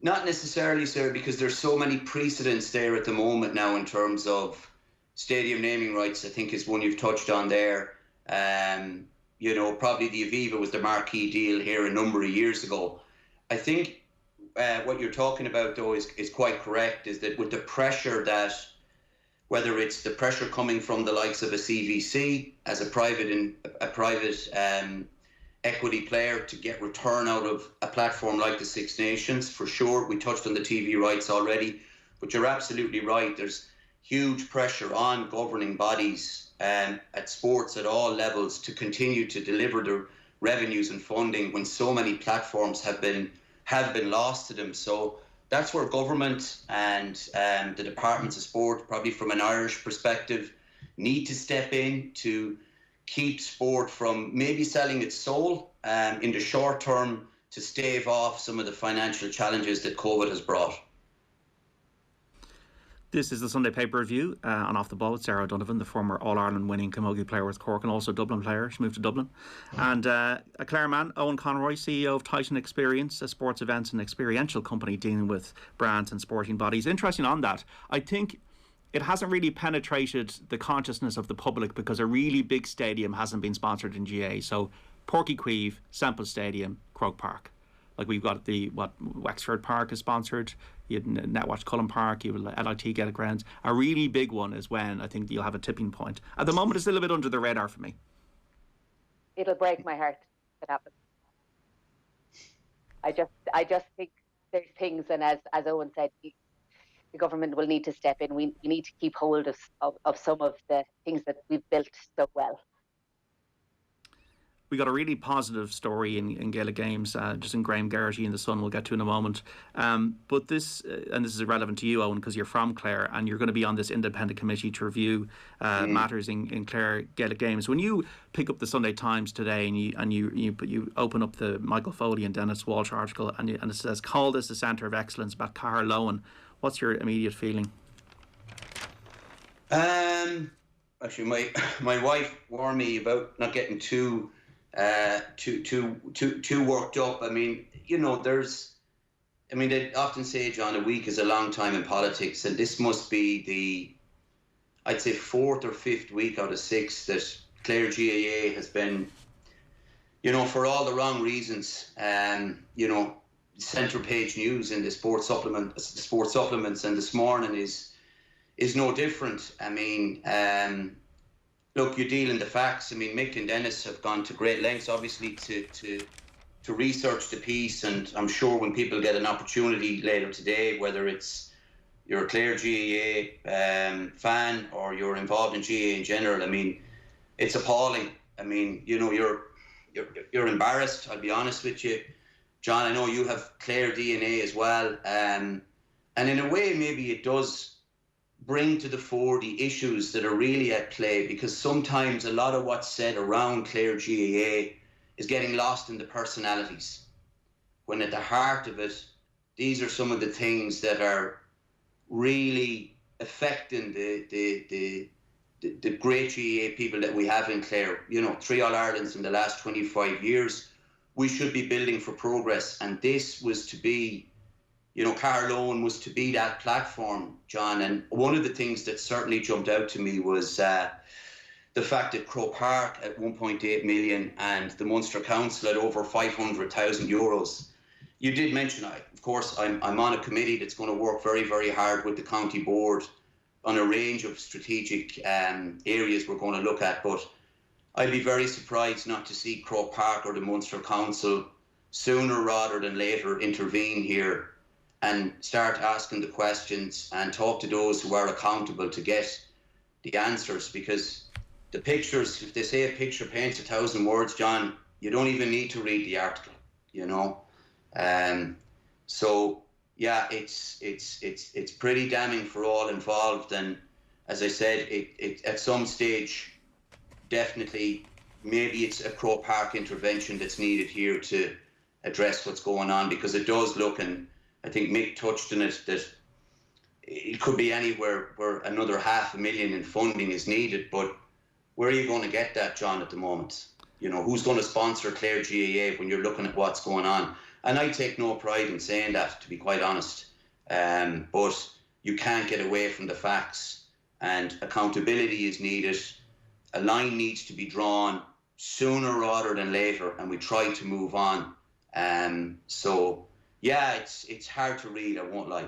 [SPEAKER 4] not necessarily, Sarah, because there's so many precedents there at the moment now in terms of stadium naming rights. I think is one you've touched on there. Probably the Aviva was the marquee deal here a number of years ago. I think what you're talking about, though, is quite correct, is that with the pressure that, whether it's the pressure coming from the likes of a CVC as a private equity player to get return out of a platform like the Six Nations, for sure. We touched on the TV rights already, but you're absolutely right. There's huge pressure on governing bodies at sports at all levels to continue to deliver the revenues and funding when so many platforms have been lost to them. So that's where government and the departments of sport, probably from an Irish perspective, need to step in to keep sport from maybe selling its soul in the short term to stave off some of the financial challenges that COVID has brought.
[SPEAKER 2] This is the Sunday paper review on Off the Ball with Sarah Donovan, the former All-Ireland winning camogie player with Cork and also Dublin player. She moved to Dublin. And a Clare man, Eoin Conroy, CEO of Titan Experience, a sports events and experiential company dealing with brands and sporting bodies. Interesting on that, I think it hasn't really penetrated the consciousness of the public because a really big stadium hasn't been sponsored in GAA. So Porky Queeve, Semple Stadium, Croke Park. Like we've got Wexford Park is sponsored. You had Netwatch Cullen Park. You have LIT Gaelic Grounds. A really big one is when I think you'll have a tipping point. At the moment, it's a little bit under the radar for me.
[SPEAKER 3] It'll break my heart if it happens. I just think there's things, and as Eoin said, the government will need to step in. We need to keep hold of some of the things that we've built so well.
[SPEAKER 2] We got a really positive story in Gaelic games, just in Graham Geraghty in the Sun, we'll get to in a moment. But this, and this is relevant to you, Eoin, because you're from Clare and you're going to be on this independent committee to review matters in Clare Gaelic games. When you pick up the Sunday Times today and you open up the Michael Foley and Dennis Walsh article and it says, "Call this the centre of excellence," about Cahir Lohan, what's your immediate feeling?
[SPEAKER 4] Actually, my wife warned me about not getting too worked up. I mean, they often say, John, a week is a long time in politics, and this must be I'd say 4th or 5th week out of 6 that Clare GAA has been, for all the wrong reasons, centre page news in the sports supplements, and this morning is no different. I mean, look, you deal in the facts. I mean, Mick and Dennis have gone to great lengths, obviously, to research the piece, and I'm sure when people get an opportunity later today, whether it's you're a Clare GAA fan or you're involved in GAA in general, I mean, it's appalling. I mean, you're embarrassed, I'll be honest with you. John, I know you have Clare DNA as well, and in a way, maybe it does bring to the fore the issues that are really at play, because sometimes a lot of what's said around Clare GAA is getting lost in the personalities, when at the heart of it, these are some of the things that are really affecting the great GAA people that we have in Clare. 3 All-Irelands in the last 25 years. We should be building for progress, and this was to be, Cahir Lohan was to be that platform, John. And one of the things that certainly jumped out to me was the fact that Croke Park at 1.8 million and the Munster Council at over 500,000 euros. You did mention, of course, I'm on a committee that's going to work very, very hard with the county board on a range of strategic areas we're going to look at. But I'd be very surprised not to see Croke Park or the Munster Council sooner rather than later intervene here and start asking the questions and talk to those who are accountable to get the answers. Because the pictures, if they say a picture paints 1,000 words, John, you don't even need to read the article, So yeah, it's pretty damning for all involved. And as I said, it at some stage, definitely, maybe it's a Croke Park intervention that's needed here to address what's going on, because it does look, and I think Mick touched on it, that it could be anywhere where another 500,000 in funding is needed. But where are you going to get that, John, at the moment? Who's going to sponsor Clare GAA when you're looking at what's going on? And I take no pride in saying that, to be quite honest. But you can't get away from the facts, and accountability is needed. A line needs to be drawn sooner rather than later, and we try to move on. So Yeah, it's hard to read, I won't lie.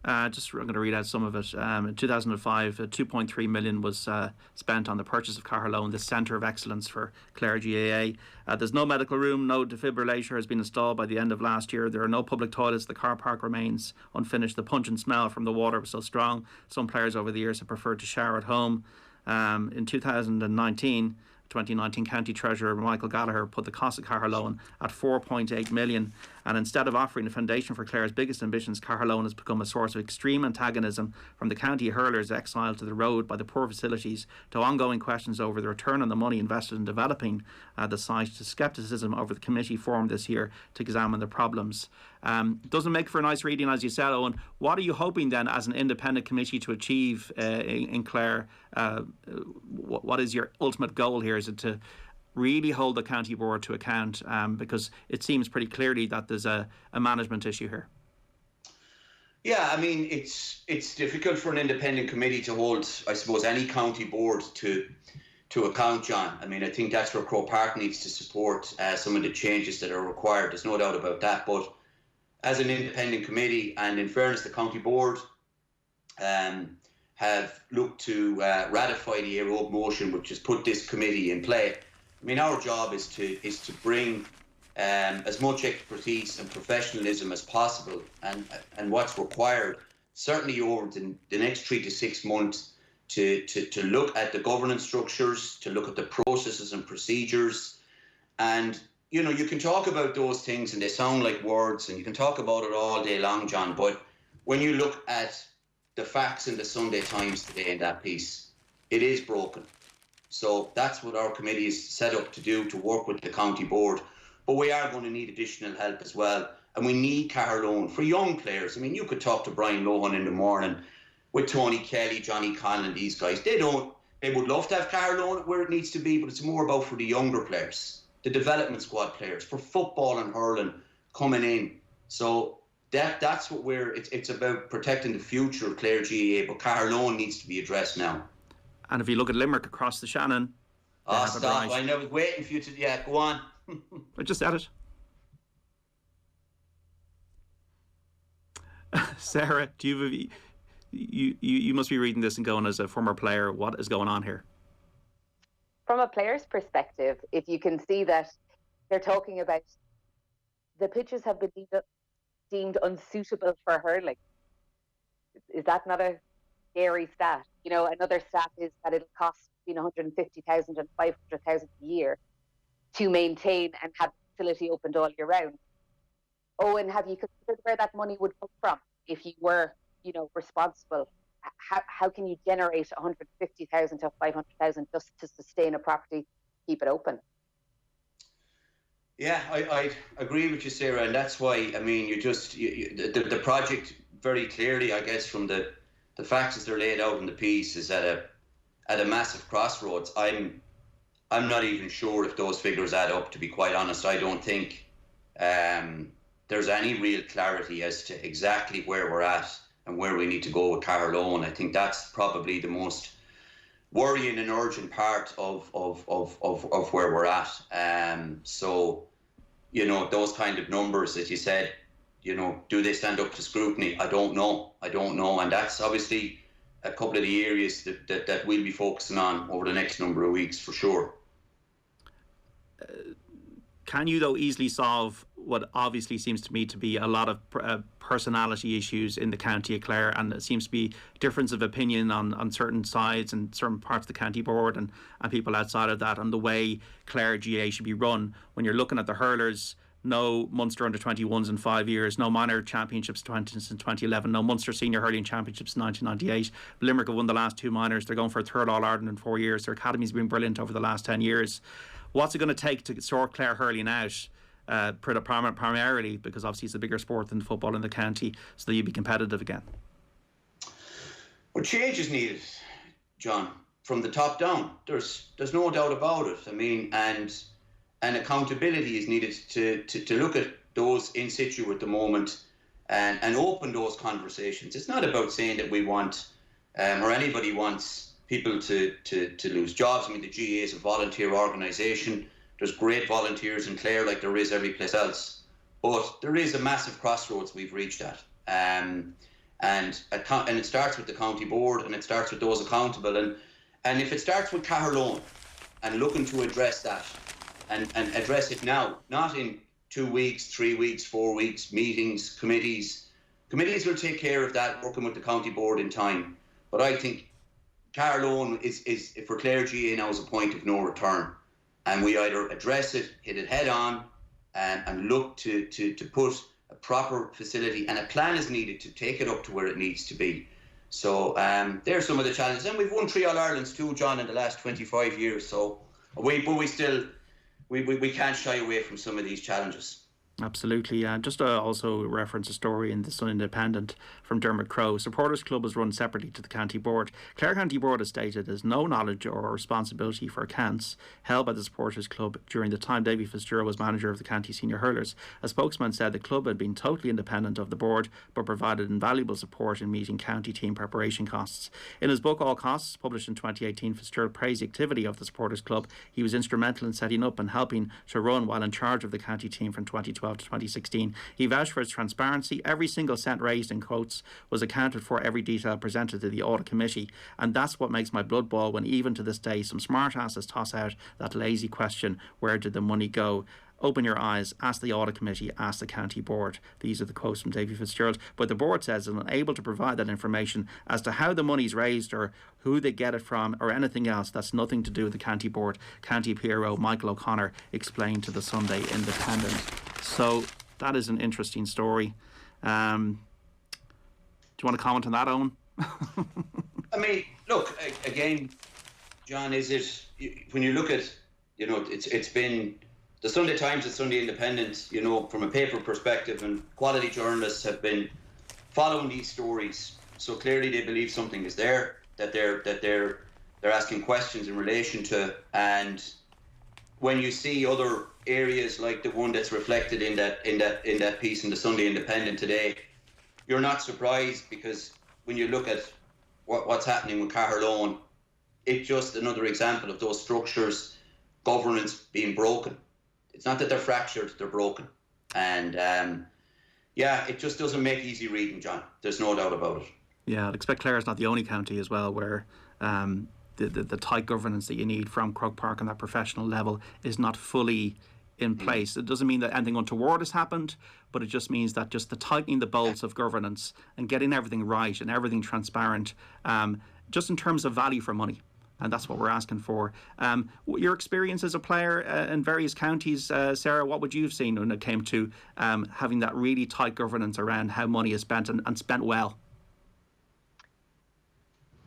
[SPEAKER 2] I'm going to read out some of it. In 2005, 2.3 million was spent on the purchase of Carlow, the Centre of Excellence for Clare GAA. There's no medical room, no defibrillator has been installed by the end of last year. There are no public toilets. The car park remains unfinished. The pungent smell from the water was so strong. Some players over the years have preferred to shower at home. In 2019 County Treasurer Michael Gallagher put the cost of Carlow at 4.8 million, and instead of offering a foundation for Clare's biggest ambitions, Carlow has become a source of extreme antagonism, from the county hurlers exiled to the road by the poor facilities, to ongoing questions over the return on the money invested in developing the site, to scepticism over the committee formed this year to examine the problems. Doesn't make for a nice reading, as you said, Eoin. What are you hoping then as an independent committee to achieve in Clare? What is your ultimate goal here? Is it to really hold the county board to account? Because it seems pretty clearly that there's a management issue here.
[SPEAKER 4] Yeah, I mean, it's difficult for an independent committee to hold, I suppose, any county board to account, John. I mean, I think that's where Croke Park needs to support some of the changes that are required. There's no doubt about that. But as an independent committee, and in fairness, the county board have looked to ratify the AROG motion, which has put this committee in play. I mean, our job is to bring as much expertise and professionalism as possible, and what's required, certainly over the next 3 to 6 months, to look at the governance structures, to look at the processes and procedures. And you know, you can talk about those things and they sound like words, and you can talk about it all day long, John, but when you look at the facts in the Sunday Times today in that piece, it is broken. So that's what our committee is set up to do, to work with the county board. But we are going to need additional help as well. And we need Carlow for young players. I mean, you could talk to Brian Lohan in the morning with Tony Kelly, Johnny Conlon, these guys. They would love to have Carlow where it needs to be, but it's more about for the younger players, the development squad players, for football and hurling coming in. So that's what it's about, protecting the future of Clare GAA, but Carlow needs to be addressed now.
[SPEAKER 2] And if you look at Limerick across the Shannon,
[SPEAKER 4] stop! Right. I was waiting for you to. Go on.
[SPEAKER 2] I just said it. Sarah, you must be reading this and going, as a former player, what is going on here?
[SPEAKER 3] From a player's perspective, if you can see that they're talking about the pitches have been deemed unsuitable for hurling. Is that not a scary stat? You know, another stat is that it'll cost between 150,000 and 500,000 a year to maintain and have the facility opened all year round. Owen, have you considered where that money would come from if you were, you know, responsible? How can you generate 150,000 to 500,000 just to sustain a property, keep it open?
[SPEAKER 4] Yeah, I agree with you, Sarah, and that's why, I mean, the project very clearly, I guess, from the facts as they're laid out in the piece, is at a massive crossroads. I'm not even sure if those figures add up, to be quite honest. I don't think there's any real clarity as to exactly where we're at and where we need to go with Carlow. I think that's probably the most worrying and urgent part of where we're at. So, you know, those kind of numbers, as you said, you know, do they stand up to scrutiny? I don't know. And that's obviously a couple of the areas that we'll be focusing on over the next number of weeks, for sure.
[SPEAKER 2] Can you, though, easily solve what obviously seems to me to be a lot of personality issues in the county of Clare, and it seems to be difference of opinion on certain sides and certain parts of the county board and people outside of that on the way Clare GAA should be run? When you're looking at the hurlers, no Munster under-21s in 5 years, no minor championships since 2011, no Munster senior hurling championships in 1998. Limerick have won the last 2 minors. They're going for a third All-Ireland in 4 years. Their academy's been brilliant over the last 10 years. What's it going to take to sort Clare hurling out? Primarily because obviously it's a bigger sport than football in the county, so that you'd be competitive again.
[SPEAKER 4] Well, change is needed, John, from the top down. There's no doubt about it. I mean, and accountability is needed to look at those in situ at the moment and open those conversations. It's not about saying that we want or anybody wants people to lose jobs. I mean, the GAA is a volunteer organisation. There's great volunteers in Clare, like there is every place else. But there is a massive crossroads we've reached at. And it starts with the county board, and it starts with those accountable. And if it starts with Caherlone and looking to address that and address it now, not in 2 weeks, 3 weeks, 4 weeks, meetings, committees will take care of that, working with the county board in time. But I think Caherlone is for Clare GAA now is a point of no return. And we either address it, hit it head on, and look to put a proper facility, and a plan is needed to take it up to where it needs to be. So there's some of the challenges. And we've won 3 All-Irelands too, John, in the last 25 years. So we can't shy away from some of these challenges.
[SPEAKER 2] Absolutely. Just to also reference a story in the Sun Independent from Dermot Crowe. Supporters Club is run separately to the County Board. Clare County Board has stated there's no knowledge or responsibility for accounts held by the Supporters Club during the time Davy Fitzgerald was manager of the County Senior Hurlers. A spokesman said the club had been totally independent of the board but provided invaluable support in meeting county team preparation costs. In his book All Costs, published in 2018, Fitzgerald praised the activity of the Supporters Club. He was instrumental in setting up and helping to run while in charge of the county team from 2012 to 2016. He vouched for its transparency. Every single cent raised, in quotes, was accounted for, every detail presented to the audit committee, and that's what makes my blood boil when even to this day some smart asses toss out that lazy question, where did the money go? Open your eyes, ask the audit committee, ask the county board. These are the quotes from Davy Fitzgerald. But the board says it's unable to provide that information as to how the money's raised or who they get it from or anything else. That's nothing to do with the county board. County PRO Michael O'Connor explained to the Sunday Independent. So that is an interesting story. Do you want to comment on that, Eoin?
[SPEAKER 4] I mean, look, again, John, is it, when you look at, it's been the Sunday Times and Sunday Independent, from a paper perspective, and quality journalists have been following these stories. So clearly they believe something is there, that they're asking questions in relation to. And when you see other areas like the one that's reflected in that piece in the Sunday Independent today, you're not surprised, because when you look at what's happening with Caherlone, it's just another example of those structures, governance being broken. It's not that they're fractured, they're broken. And it just doesn't make easy reading, John. There's no doubt about it.
[SPEAKER 2] Yeah, I'd expect Clare is not the only county as well where the tight governance that you need from Croke Park on that professional level is not fully in place. It doesn't mean that anything untoward has happened, but it just means that just the tightening the bolts of governance and getting everything right and everything transparent, just in terms of value for money. And that's what we're asking for. Your experience as a player in various counties, Sarah, what would you have seen when it came to having that really tight governance around how money is spent and spent well?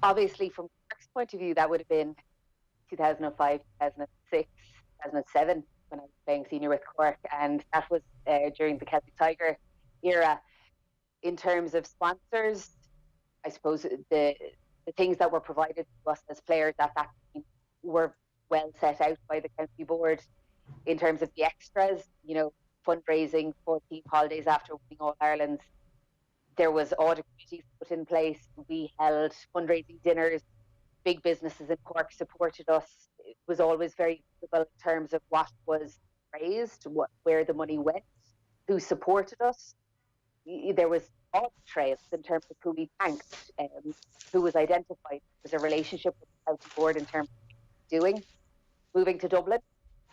[SPEAKER 3] Obviously, from Cork's point of view, that would have been 2005, 2006, 2007 when I was playing senior with Cork, and that was during the Celtic Tiger era. In terms of sponsors, I suppose the things that were provided to us as players at that time were well set out by the county board. In terms of the extras, fundraising for team holidays after winning All Ireland, there was audit committees put in place. We held fundraising dinners. Big businesses in Cork supported us. It was always very visible in terms of what was raised, where the money went, who supported us. There was all trails in terms of who we thanked, who was identified. There was a relationship with the county board in terms of doing. Moving to Dublin,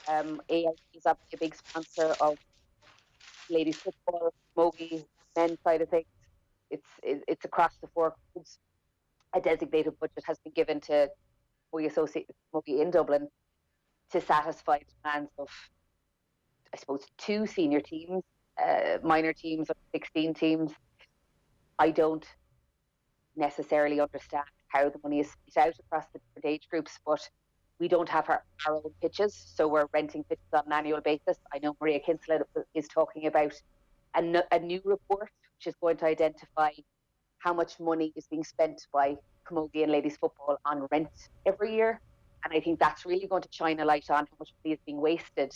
[SPEAKER 3] AIC is obviously a big sponsor of ladies football, camogie, men's side of things. It's across the four clubs. A designated budget has been given to we associate camogie in Dublin to satisfy the demands of, I suppose, 2 senior teams, minor teams of 16 teams. I don't necessarily understand how the money is split out across the different age groups, but we don't have our own pitches, so we're renting pitches on an annual basis. I know Maria Kinsella is talking about a new report which is going to identify how much money is being spent by camogie and ladies football on rent every year. And I think that's really going to shine a light on how much money is being wasted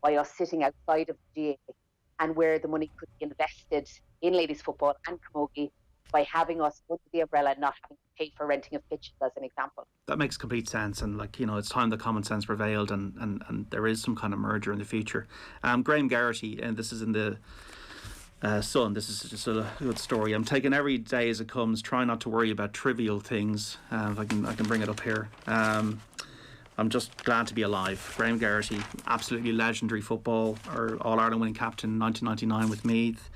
[SPEAKER 3] by us sitting outside of the GAA, and where the money could be invested in ladies football and camogie by having us under the umbrella and not having to pay for renting of pitches, as an example.
[SPEAKER 2] That makes complete sense, and it's time that common sense prevailed, and there is some kind of merger in the future. Graham Geraghty, and this is in the Sun. This is just a good story. I'm taking every day as it comes. Try not to worry about trivial things. If I can bring it up here. I'm just glad to be alive. Graham Geraghty, absolutely legendary football, or All-Ireland winning captain in 1999 with Meath.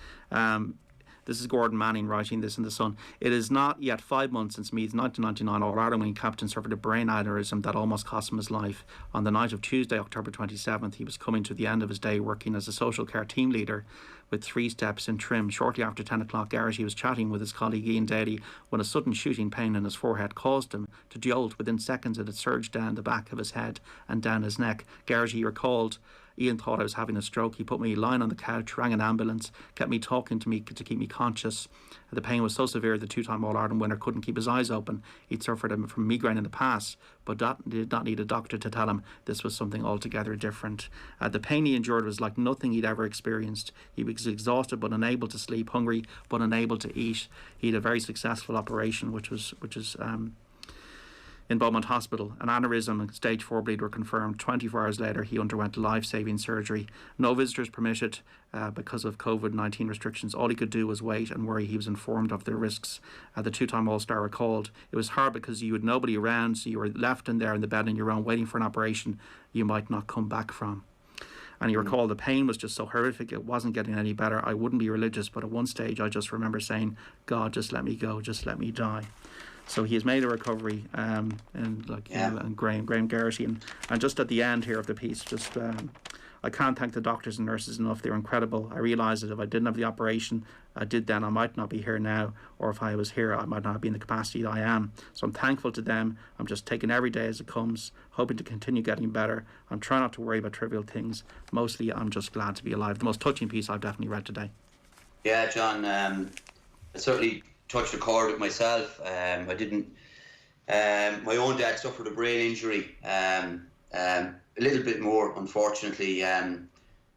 [SPEAKER 2] This is Gordon Manning writing this in the Sun. It is not yet 5 months since Meath's 1999 All-Ireland winning captain suffered a brain aneurysm that almost cost him his life. On the night of Tuesday, October 27th, he was coming to the end of his day working as a social care team leader with 3 Steps in Trim. Shortly after 10 o'clock, Geraghty was chatting with his colleague Ian Daly when a sudden shooting pain in his forehead caused him to jolt. Within seconds, it had surged down the back of his head and down his neck. Geraghty recalled, Ian thought I was having a stroke. He put me lying on the couch, rang an ambulance, kept me talking to me to keep me conscious. The pain was so severe the 2-time All-Ireland winner couldn't keep his eyes open. He'd suffered from migraine in the past, but did not need a doctor to tell him this was something altogether different. The pain he endured was like nothing he'd ever experienced. He was exhausted but unable to sleep, hungry but unable to eat. He had a very successful operation, which is in Beaumont Hospital. An aneurysm and stage 4 bleed were confirmed. 24 hours later, he underwent life-saving surgery. No visitors permitted because of COVID-19 restrictions. All he could do was wait and worry. He was informed of the risks. The 2-time All-Star recalled, it was hard because you had nobody around, so you were left in there in the bed on your own, waiting for an operation you might not come back from. And he recalled the pain was just so horrific, it wasn't getting any better. I wouldn't be religious, but at one stage I just remember saying, God, just let me go, just let me die. So he has made a recovery, and Graham Geraghty, and just at the end here of the piece, I can't thank the doctors and nurses enough. They're incredible. I realised that if I didn't have the operation I did then, I might not be here now, or if I was here, I might not be in the capacity that I am. So I'm thankful to them. I'm just taking every day as it comes, hoping to continue getting better. I'm trying not to worry about trivial things. Mostly, I'm just glad to be alive. The most touching piece I've definitely read today.
[SPEAKER 4] Yeah, John, I certainly touched a chord with myself. I didn't. My own dad suffered a brain injury. A little bit more, unfortunately,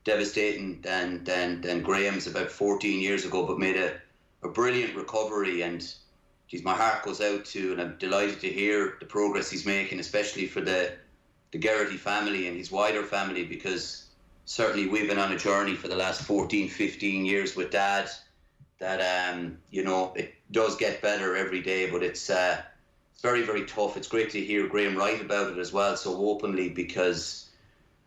[SPEAKER 4] devastating than Graham's about 14 years ago, but made a brilliant recovery. And geez, my heart goes out to, and I'm delighted to hear the progress he's making, especially for the Geraghty family and his wider family, because certainly we've been on a journey for the last 14, 15 years with Dad that, it does get better every day, but it's very, very tough. It's great to hear Graham write about it as well so openly, because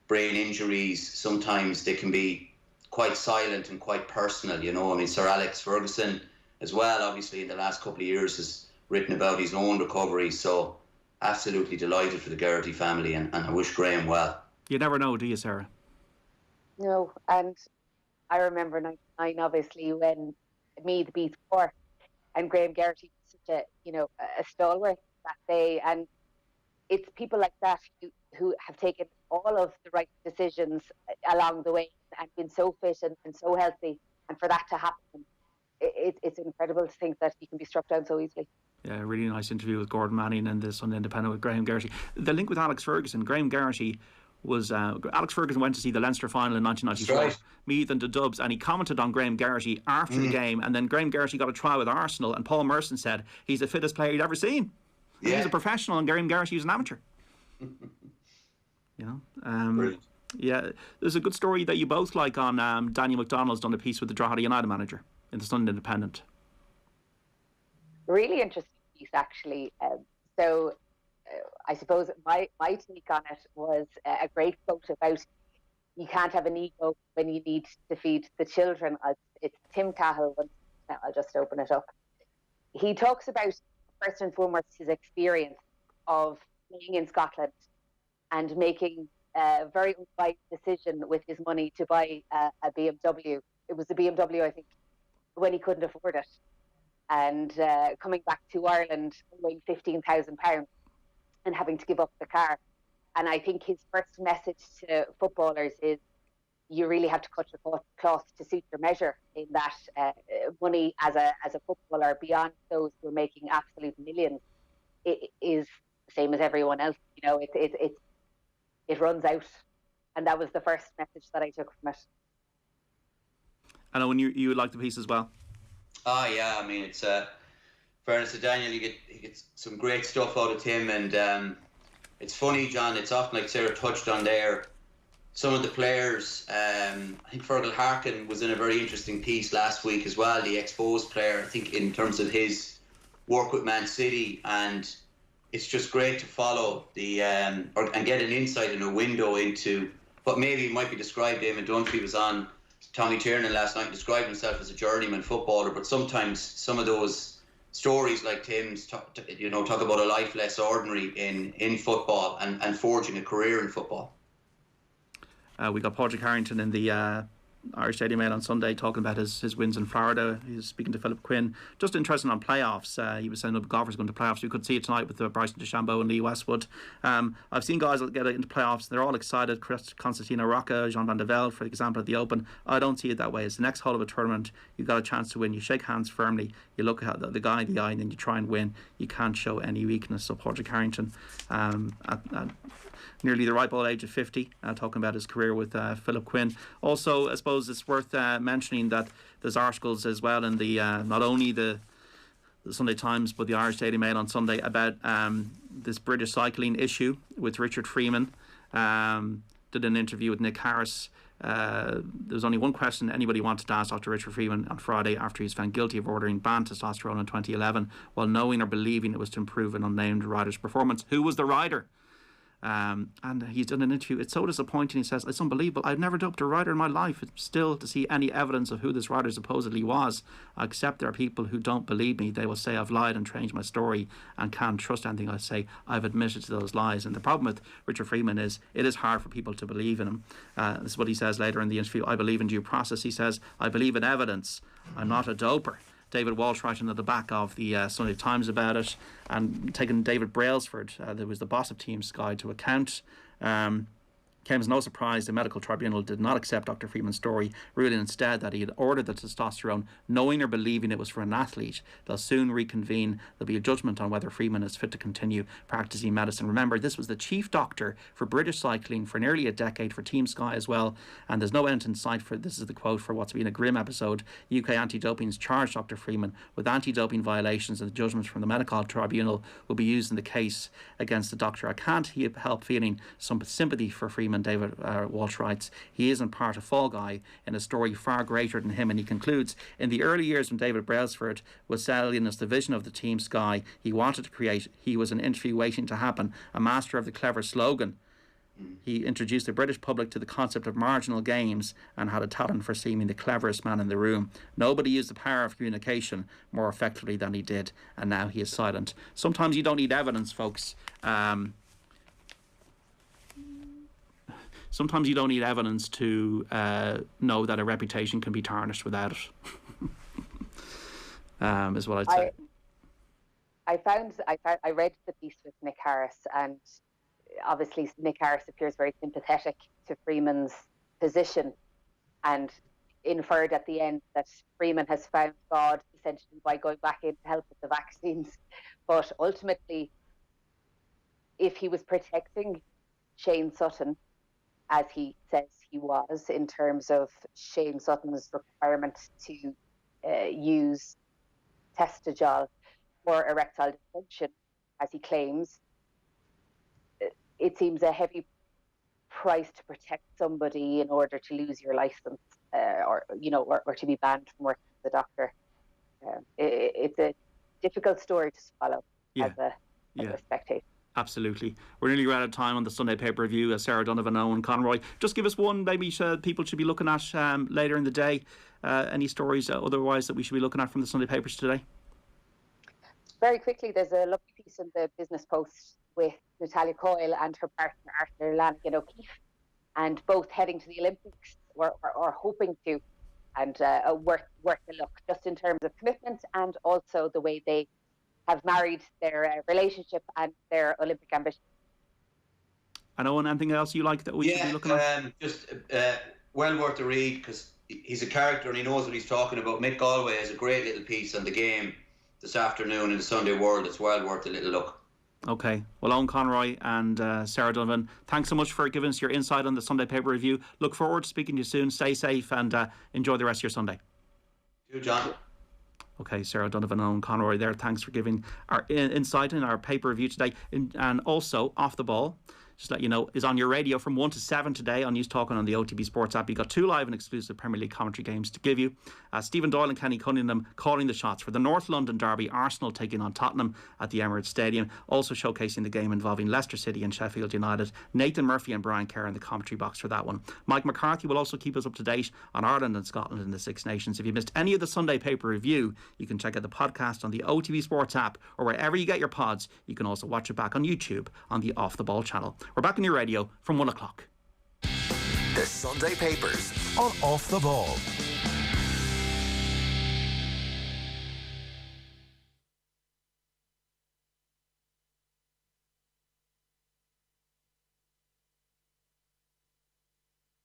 [SPEAKER 4] brain injuries, sometimes they can be quite silent and quite personal, I mean, Sir Alex Ferguson as well, obviously, in the last couple of years has written about his own recovery. So absolutely delighted for the Geraghty family, and I wish Graham well.
[SPEAKER 2] You never know, do you, Sarah?
[SPEAKER 3] No, and I remember 99, obviously, when Meath beat Cork, and Graham Geraghty was such a stalwart that day. And it's people like that who have taken all of the right decisions along the way and been so fit and so healthy. And for that to happen, it's incredible to think that he can be struck down so easily.
[SPEAKER 2] Yeah, a really nice interview with Gordon Manning and the Sunday Independent with Graham Geraghty. The link with Alex Ferguson, Graham Geraghty was Alex Ferguson went to see the Leinster final in 1994, right. Meath and the Dubs, and he commented on Graham Geraghty after the game, and then Graham Geraghty got a try with Arsenal, and Paul Merson said he's the fittest player he'd ever seen. Yeah. He's a professional, and Graham Geraghty was an amateur. Yeah, there's a good story that you both like on Daniel McDonald's done a piece with the Drogheda United manager in the Sunday Independent.
[SPEAKER 3] Really interesting piece, actually. I suppose my take on it was a great quote about you can't have an ego when you need to feed the children. It's Tim Cahill. I'll just open it up. He talks about, first and foremost, his experience of playing in Scotland and making a very unwise decision with his money to buy a BMW. It was a BMW, I think, when he couldn't afford it. And coming back to Ireland, weighing £15,000 and having to give up the car. And I think his first message to footballers is you really have to cut your cloth to suit your measure, in that money as a footballer, beyond those who are making absolute millions, it is the same as everyone else. It runs out. And that was the first message that I took from it.
[SPEAKER 2] I know, when you like the piece as well.
[SPEAKER 4] Oh yeah, I mean, it's fairness to Daniel, you get some great stuff out of Tim, and it's funny, John. It's often like Sarah touched on there. Some of the players, I think Fergal Harkin was in a very interesting piece last week as well. The exposed player, I think, in terms of his work with Man City, and it's just great to follow and get an insight and a window into what maybe might be described. Eamon Dunphy was on Tommy Tiernan last night and described himself as a journeyman footballer, but sometimes some of those stories like Tim's talk about a life less ordinary in football and forging a career in football.
[SPEAKER 2] We got Padraig Harrington in the Irish Daily Mail on Sunday talking about his wins in Florida. He was speaking to Philip Quinn. Just interesting on playoffs. He was saying that golfers going to playoffs. We could see it tonight with Bryson DeChambeau and Lee Westwood. I've seen guys that get into playoffs. They're all excited. Constantino Rocca, Jean Van de Velde, for example, at the Open. I don't see it that way. It's the next hole of a tournament. You've got a chance to win. You shake hands firmly. You look at the guy in the eye and then you try and win. You can't show any weakness. So Padraig Harrington at nearly the ripe old age of 50, talking about his career with Philip Quinn. Also, I suppose it's worth mentioning that there's articles as well in the not only the Sunday Times but the Irish Daily Mail on Sunday about this British cycling issue with Richard Freeman. Did an interview with Nick Harris. There was only one question anybody wanted to ask Dr. Richard Freeman on Friday after he was found guilty of ordering banned testosterone in 2011 while knowing or believing it was to improve an unnamed rider's performance. Who was the rider? And he's done an interview. It's so disappointing. He says, it's unbelievable. I've never doped a rider in my life. It's still to see any evidence of who this rider supposedly was. I accept there are people who don't believe me. They will say I've lied and changed my story and can't trust anything I say. I've admitted to those lies. And the problem with Richard Freeman is it is hard for people to believe in him. This is what he says later in the interview. I believe in due process. He says, I believe in evidence. I'm not a doper. David Walsh writing at the back of the Sunday Times about it, and taking David Brailsford, there was the boss of Team Sky, to account. Came as no surprise the medical tribunal did not accept Dr. Freeman's story, ruling instead that he had ordered the testosterone knowing or believing it was for an athlete. They'll soon reconvene. There'll be a judgment on whether Freeman is fit to continue practicing medicine. Remember, this was the chief doctor for British cycling for nearly a decade for Team Sky as well, and there's no end in sight for, this is the quote, for what's been a grim episode. UK anti-doping's charged Dr. Freeman with anti-doping violations, and the judgment from the medical tribunal will be used in the case against the doctor. I can't help feeling some sympathy for Freeman. David Walsh writes, he isn't part of Fall Guy in a story far greater than him. And he concludes, in the early years when David Brailsford was selling us the vision of the Team Sky he wanted to create, he was an interview waiting to happen, a master of the clever slogan. He introduced the British public to the concept of marginal gains and had a talent for seeming the cleverest man in the room. Nobody used the power of communication more effectively than he did, and now he is silent. Sometimes you don't need evidence, folks. Sometimes you don't need evidence to know that a reputation can be tarnished without it. Is what I'd say.
[SPEAKER 3] I read the piece with Nick Harris, and obviously Nick Harris appears very sympathetic to Freeman's position, and inferred at the end that Freeman has found God essentially by going back in to help with the vaccines. But ultimately, if he was protecting Shane Sutton, as he says he was, in terms of Shane Sutton's requirement to use Testojol for erectile dysfunction, as he claims, it seems a heavy price to protect somebody in order to lose your license, or to be banned from working as a doctor. It's a difficult story to swallow as a spectator.
[SPEAKER 2] Absolutely. We're nearly out of time on the Sunday paper review. Sarah Donovan, Eoin Conroy. Just give us one maybe people should be looking at later in the day. Any stories otherwise that we should be looking at from the Sunday papers today?
[SPEAKER 3] Very quickly, there's a lovely piece in the Business Post with Natalia Coyle and her partner Arthur Lanigan O'Keefe, and both heading to the Olympics or hoping to, and worth a look, just in terms of commitment and also the way they have married their relationship and their Olympic ambition.
[SPEAKER 2] And Owen, anything else you like that we should be looking at?
[SPEAKER 4] Just well worth a read, because he's a character and he knows what he's talking about. Mick Galway has a great little piece on the game this afternoon in the Sunday World. It's well worth a little look.
[SPEAKER 2] Okay. Well, Eoin Conroy and Sarah Donovan, thanks so much for giving us your insight on the Sunday paper review. Look forward to speaking to you soon. Stay safe and enjoy the rest of your Sunday.
[SPEAKER 4] You, John.
[SPEAKER 2] Okay, Sarah Donovan and Eoin Conroy there. Thanks for giving our insight in our pay-per-view today. And also, Off the Ball, just let you know, is on your radio from 1 to 7 today on News Talk and on the OTB Sports app. You've got 2 live and exclusive Premier League commentary games to give you. Stephen Doyle and Kenny Cunningham calling the shots for the North London derby, Arsenal taking on Tottenham at the Emirates Stadium. Also showcasing the game involving Leicester City and Sheffield United. Nathan Murphy and Brian Kerr in the commentary box for that one. Mike McCarthy will also keep us up to date on Ireland and Scotland in the Six Nations. If you missed any of the Sunday pay-per-view, you can check out the podcast on the OTB Sports app or wherever you get your pods. You can also watch it back on YouTube on the Off the Ball channel. We're back on your radio from 1 o'clock.
[SPEAKER 1] The Sunday Papers on Off the Ball.